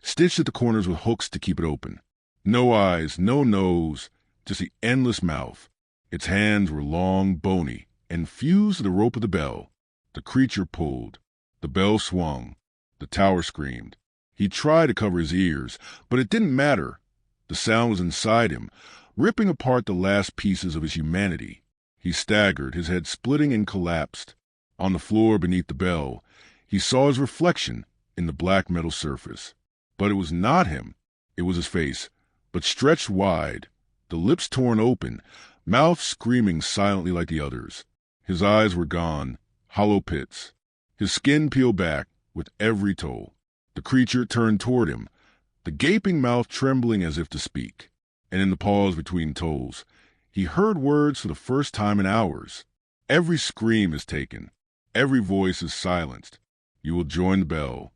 stitched at the corners with hooks to keep it open. No eyes, no nose, just the endless mouth. Its hands were long, bony, and fused to the rope of the bell. The creature pulled. The bell swung. The tower screamed. He tried to cover his ears, but it didn't matter. The sound was inside him, ripping apart the last pieces of his humanity. He staggered, his head splitting and collapsed. On the floor beneath the bell, he saw his reflection in the black metal surface. But it was not him. It was his face, but stretched wide, the lips torn open, mouth screaming silently like the others. His eyes were gone, hollow pits. His skin peeled back with every toll. The creature turned toward him, the gaping mouth trembling as if to speak. And in the pause between tolls, he heard words for the first time in hours. Every scream is taken. Every voice is silenced. You will join the bell.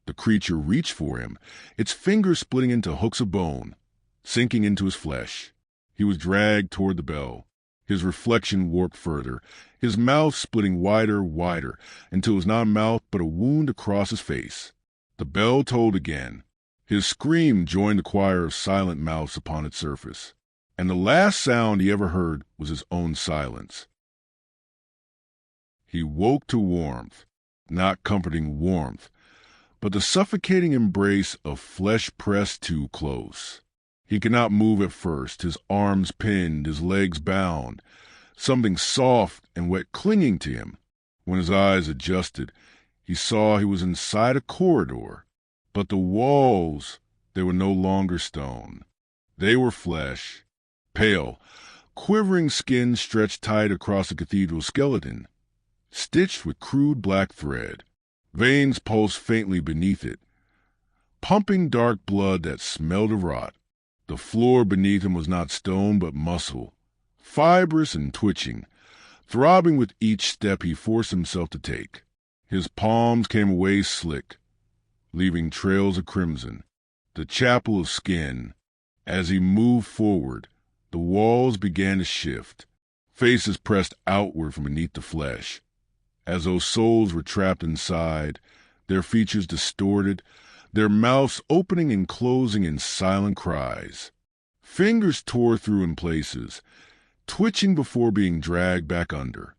The creature reached for him, its fingers splitting into hooks of bone, sinking into his flesh. He was dragged toward the bell. His reflection warped further, his mouth splitting wider, until it was not a mouth but a wound across his face. The bell tolled again. His scream joined the choir of silent mouths upon its surface. And the last sound he ever heard was his own silence. He woke to warmth, not comforting warmth, but the suffocating embrace of flesh pressed too close. He could not move at first, his arms pinned, his legs bound, something soft and wet clinging to him. When his eyes adjusted, he saw he was inside a corridor, but the walls, they were no longer stone. They were flesh, pale, quivering skin stretched tight across the cathedral skeleton, stitched with crude black thread. Veins pulsed faintly beneath it, pumping dark blood that smelled of rot. The floor beneath him was not stone but muscle, fibrous and twitching, throbbing with each step he forced himself to take. His palms came away slick, leaving trails of crimson, the chapel of skin. As he moved forward, the walls began to shift, faces pressed outward from beneath the flesh, as though souls were trapped inside, their features distorted, their mouths opening and closing in silent cries. Fingers tore through in places, twitching before being dragged back under.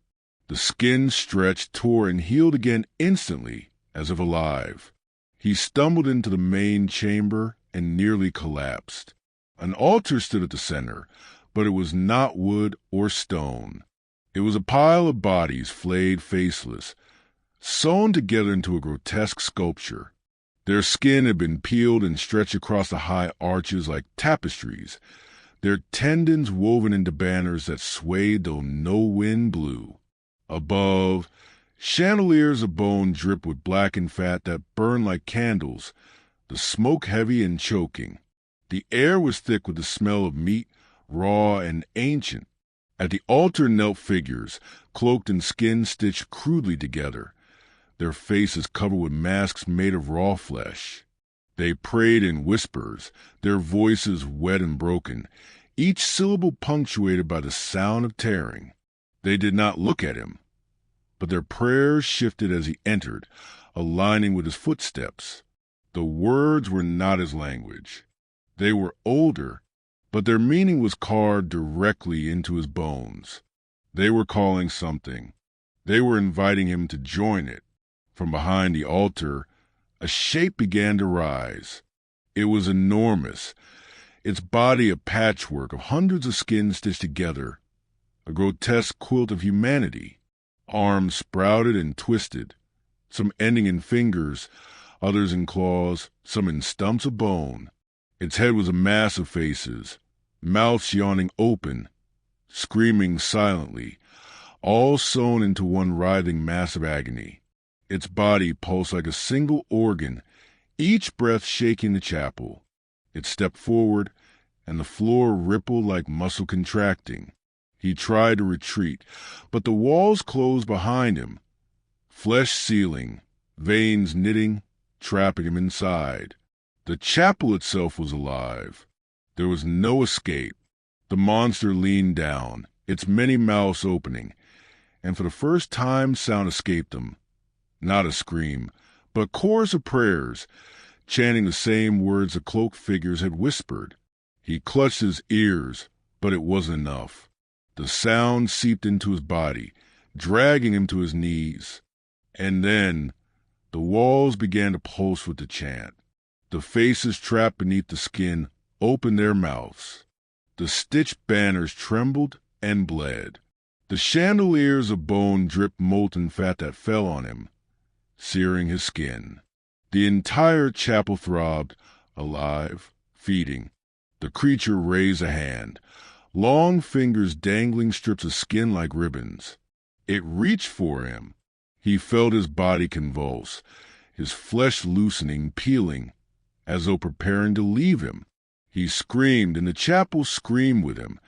The skin stretched, tore, and healed again instantly, as if alive. He stumbled into the main chamber and nearly collapsed. An altar stood at the center, but it was not wood or stone. It was a pile of bodies, flayed faceless, sewn together into a grotesque sculpture. Their skin had been peeled and stretched across the high arches like tapestries, their tendons woven into banners that swayed though no wind blew. Above, chandeliers of bone dripped with blackened fat that burned like candles, the smoke heavy and choking. The air was thick with the smell of meat, raw and ancient. At the altar knelt figures, cloaked in skin stitched crudely together, their faces covered with masks made of raw flesh. They prayed in whispers, their voices wet and broken, each syllable punctuated by the sound of tearing. They did not look at him, but their prayers shifted as he entered, aligning with his footsteps. The words were not his language. They were older, but their meaning was carved directly into his bones. They were calling something. They were inviting him to join it. From behind the altar, a shape began to rise. It was enormous, its body a patchwork of hundreds of skins stitched together, a grotesque quilt of humanity. Arms sprouted and twisted, some ending in fingers, others in claws, some in stumps of bone. Its head was a mass of faces, mouths yawning open, screaming silently, all sewn into one writhing mass of agony. Its body pulsed like a single organ, each breath shaking the chapel. It stepped forward, and the floor rippled like muscle contracting. He tried to retreat, but the walls closed behind him, flesh sealing, veins knitting, trapping him inside. The chapel itself was alive. There was no escape. The monster leaned down, its many mouths opening, and for the first time sound escaped him. Not a scream, but a chorus of prayers, chanting the same words the cloaked figures had whispered. He clutched his ears, but it wasn't enough. The sound seeped into his body, dragging him to his knees. And then the walls began to pulse with the chant. The faces trapped beneath the skin opened their mouths. The stitched banners trembled and bled. The chandeliers of bone dripped molten fat that fell on him, searing his skin. The entire chapel throbbed, alive, feeding. The creature raised a hand, long fingers dangling strips of skin like ribbons. It reached for him. He felt his body convulse, his flesh loosening, peeling, as though preparing to leave him. He screamed, and the chapel screamed with him,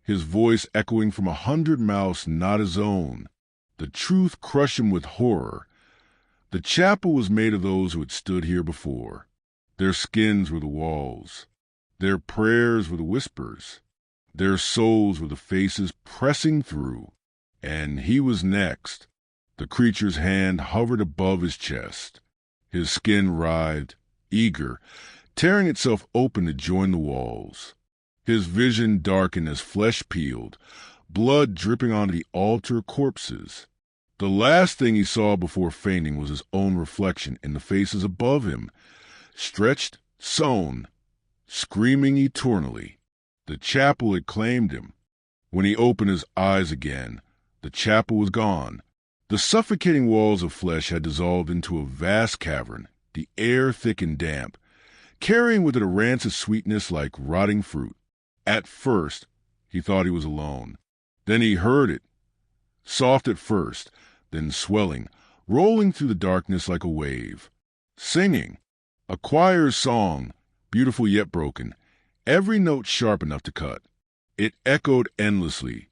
his voice echoing from 100 mouths not his own. The truth crushed him with horror. The chapel was made of those who had stood here before. Their skins were the walls. Their prayers were the whispers. Their souls were the faces pressing through. And he was next. The creature's hand hovered above his chest. His skin writhed, eager, tearing itself open to join the walls. His vision darkened as flesh peeled, blood dripping onto the altar corpses. The last thing he saw before fainting was his own reflection in the faces above him, stretched, sewn, screaming eternally. The chapel had claimed him. When he opened his eyes again, the chapel was gone. The suffocating walls of flesh had dissolved into a vast cavern, the air thick and damp, carrying with it a rancid sweetness like rotting fruit. At first, he thought he was alone. Then he heard it, soft at first, then swelling, rolling through the darkness like a wave. Singing, a choir's song, beautiful yet broken, every note sharp enough to cut. It echoed endlessly,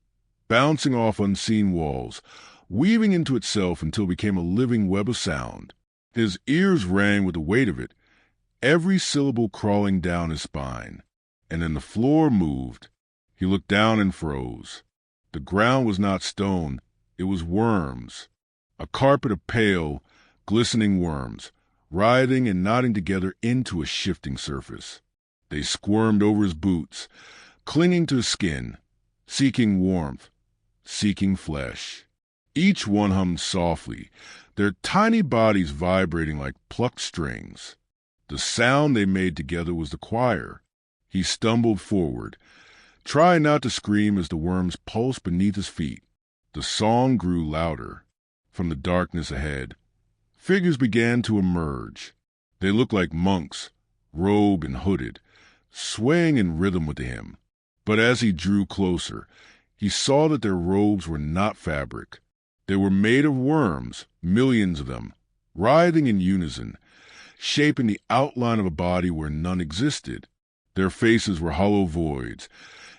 bouncing off unseen walls, weaving into itself until it became a living web of sound. His ears rang with the weight of it, every syllable crawling down his spine. And then the floor moved. He looked down and froze. The ground was not stone, it was worms. A carpet of pale, glistening worms, writhing and knotting together into a shifting surface. They squirmed over his boots, clinging to his skin, seeking warmth, seeking flesh. Each one hummed softly, their tiny bodies vibrating like plucked strings. The sound they made together was the choir. He stumbled forward, trying not to scream as the worms pulsed beneath his feet. The song grew louder. From the darkness ahead, figures began to emerge. They looked like monks, robed and hooded, swaying in rhythm with the hymn. But as he drew closer, he saw that their robes were not fabric. They were made of worms, millions of them, writhing in unison, shaping the outline of a body where none existed. Their faces were hollow voids,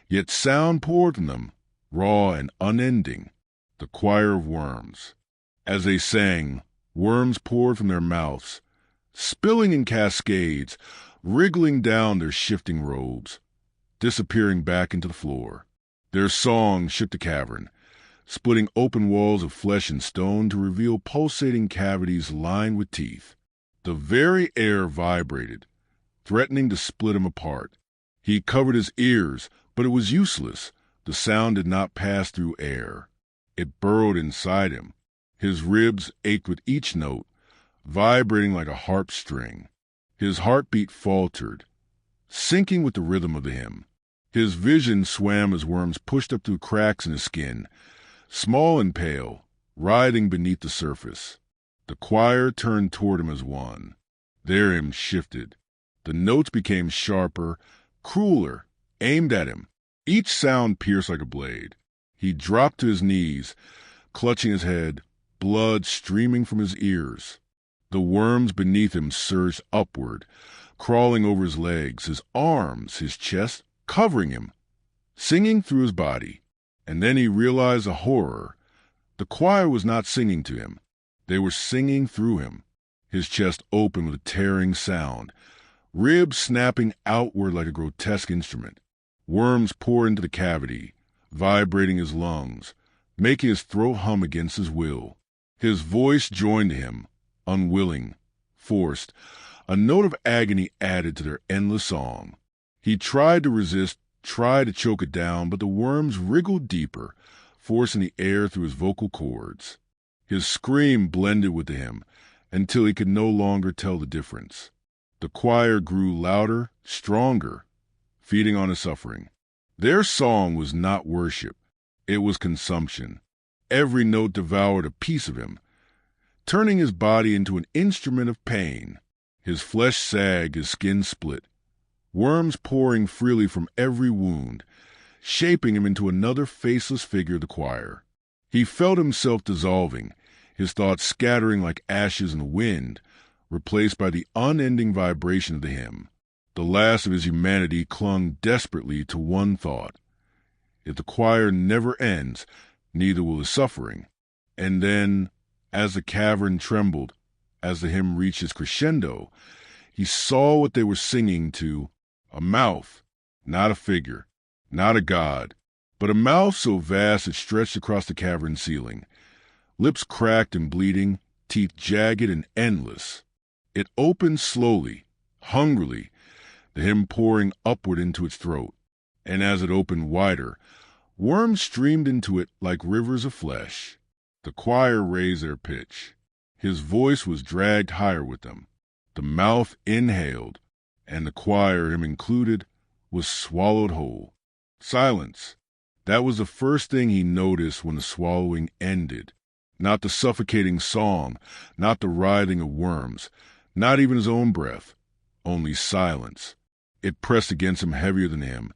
yet sound poured from them, raw and unending. The choir of worms. As they sang, worms poured from their mouths, spilling in cascades, wriggling down their shifting robes, disappearing back into the floor. Their song shook the cavern, splitting open walls of flesh and stone to reveal pulsating cavities lined with teeth. The very air vibrated, threatening to split him apart. He covered his ears, but it was useless. The sound did not pass through air. It burrowed inside him. His ribs ached with each note, vibrating like a harp string. His heartbeat faltered, syncing with the rhythm of the hymn. His vision swam as worms pushed up through cracks in his skin, small and pale, writhing beneath the surface. The choir turned toward him as one. Their hymn shifted. The notes became sharper, crueler, aimed at him. Each sound pierced like a blade. He dropped to his knees, clutching his head, blood streaming from his ears. The worms beneath him surged upward, crawling over his legs, his arms, his chest, covering him, singing through his body. And then he realized a horror. The choir was not singing to him. They were singing through him. His chest opened with a tearing sound, ribs snapping outward like a grotesque instrument. Worms poured into the cavity, vibrating his lungs, making his throat hum against his will. His voice joined him, unwilling, forced, a note of agony added to their endless song. He tried to resist, tried to choke it down, but the worms wriggled deeper, forcing the air through his vocal cords. His scream blended with the hymn until he could no longer tell the difference. The choir grew louder, stronger, feeding on his suffering. Their song was not worship. It was consumption. Every note devoured a piece of him, turning his body into an instrument of pain. His flesh sagged, his skin split, worms pouring freely from every wound, shaping him into another faceless figure of the choir. He felt himself dissolving, his thoughts scattering like ashes in the wind, replaced by the unending vibration of the hymn. The last of his humanity clung desperately to one thought. If the choir never ends, neither will his suffering. And then, as the cavern trembled, as the hymn reached its crescendo, he saw what they were singing to: a mouth, not a figure, not a god, but a mouth so vast it stretched across the cavern ceiling, lips cracked and bleeding, teeth jagged and endless. It opened slowly, hungrily, the hymn pouring upward into its throat, and as it opened wider, worms streamed into it like rivers of flesh. The choir raised their pitch. His voice was dragged higher with them. The mouth inhaled, and the choir, him included, was swallowed whole. Silence. That was the first thing he noticed when the swallowing ended. Not the suffocating song, not the writhing of worms, not even his own breath. Only silence. It pressed against him heavier than him,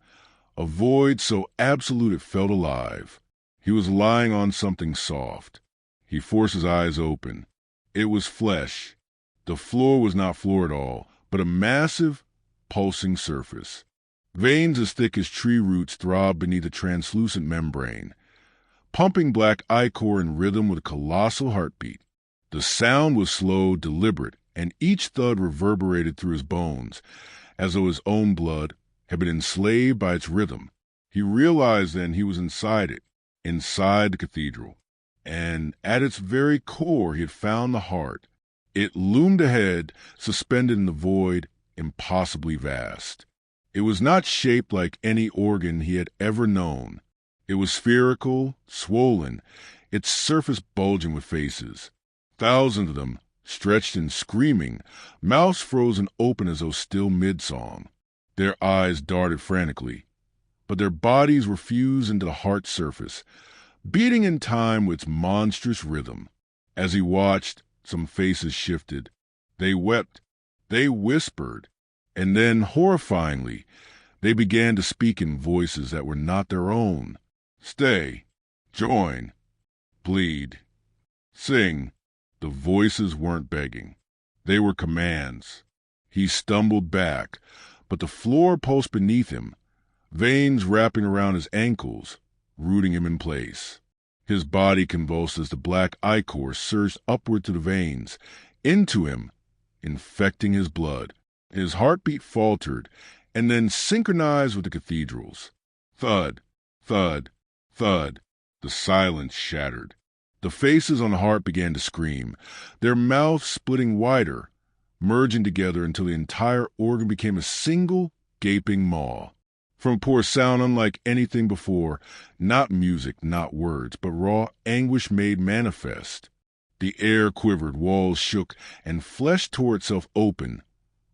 a void so absolute it felt alive. He was lying on something soft. He forced his eyes open. It was flesh. The floor was not floor at all, but a massive, pulsing surface. Veins as thick as tree roots throbbed beneath a translucent membrane, pumping black ichor in rhythm with a colossal heartbeat. The sound was slow, deliberate, and each thud reverberated through his bones, as though his own blood had been enslaved by its rhythm. He realized then he was inside it, inside the cathedral, and at its very core he had found the heart. It loomed ahead, suspended in the void, impossibly vast. It was not shaped like any organ he had ever known. It was spherical, swollen, its surface bulging with faces. Thousands of them, stretched and screaming, mouths frozen open as though still mid-song. Their eyes darted frantically, but their bodies were fused into the heart's surface, beating in time with its monstrous rhythm. As he watched, some faces shifted. They wept, they whispered, and then, horrifyingly, they began to speak in voices that were not their own. Stay, join, bleed, sing. The voices weren't begging. They were commands. He stumbled back, but the floor pulsed beneath him, veins wrapping around his ankles, rooting him in place. His body convulsed as the black ichor surged upward to the veins, into him, infecting his blood. His heartbeat faltered, and then synchronized with the cathedral's. Thud, thud, thud. The silence shattered. The faces on the heart began to scream, their mouths splitting wider, merging together until the entire organ became a single, gaping maw. From a poor sound unlike anything before, not music, not words, but raw anguish made manifest. The air quivered, walls shook, and flesh tore itself open,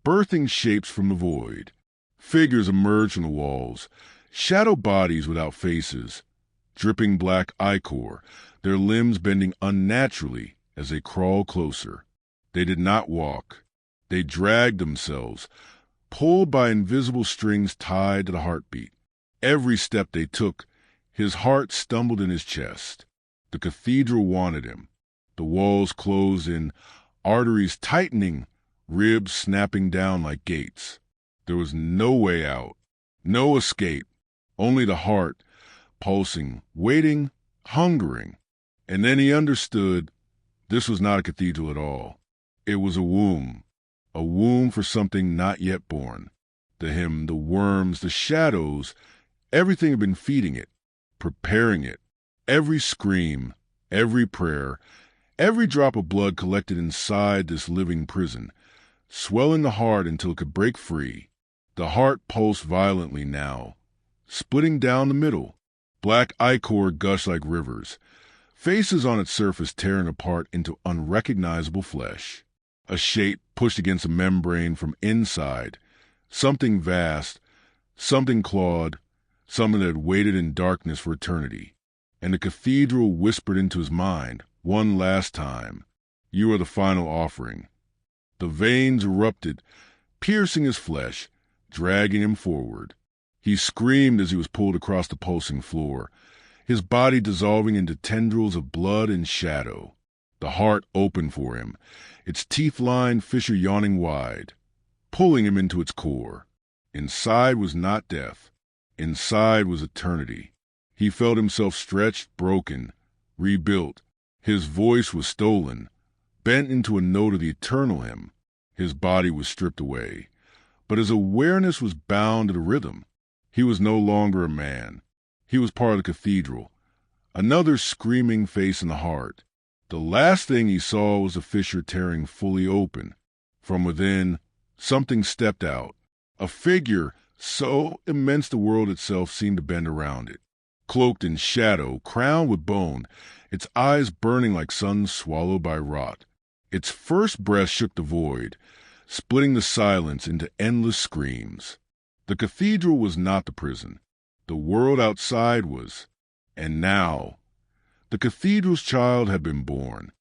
birthing shapes from the void. Figures emerged from the walls, shadow bodies without faces, dripping black ichor, their limbs bending unnaturally as they crawled closer. They did not walk. They dragged themselves, pulled by invisible strings tied to the heartbeat. Every step they took, his heart stumbled in his chest. The cathedral wanted him. The walls closed in, arteries tightening, ribs snapping down like gates. There was no way out, no escape, only the heart, pulsing, waiting, hungering. And then he understood this was not a cathedral at all. It was a womb for something not yet born. To him, the worms, the shadows, everything had been feeding it, preparing it. Every scream, every prayer, every drop of blood collected inside this living prison, swelling the heart until it could break free. The heart pulsed violently now, splitting down the middle. Black ichor gushed like rivers, faces on its surface tearing apart into unrecognizable flesh. A shape pushed against a membrane from inside, something vast, something clawed, something that had waited in darkness for eternity. And the cathedral whispered into his mind, one last time, "You are the final offering." The veins erupted, piercing his flesh, dragging him forward. He screamed as he was pulled across the pulsing floor, his body dissolving into tendrils of blood and shadow. The heart opened for him, its teeth-lined fissure yawning wide, pulling him into its core. Inside was not death. Inside was eternity. He felt himself stretched, broken, rebuilt. His voice was stolen, bent into a note of the eternal him. His body was stripped away, but his awareness was bound to the rhythm. He was no longer a man. He was part of the cathedral, another screaming face in the heart. The last thing he saw was the fissure tearing fully open. From within, something stepped out, a figure so immense the world itself seemed to bend around it. Cloaked in shadow, crowned with bone, its eyes burning like suns swallowed by rot. Its first breath shook the void, splitting the silence into endless screams. The cathedral was not the prison. The world outside was. And now, the cathedral's child had been born.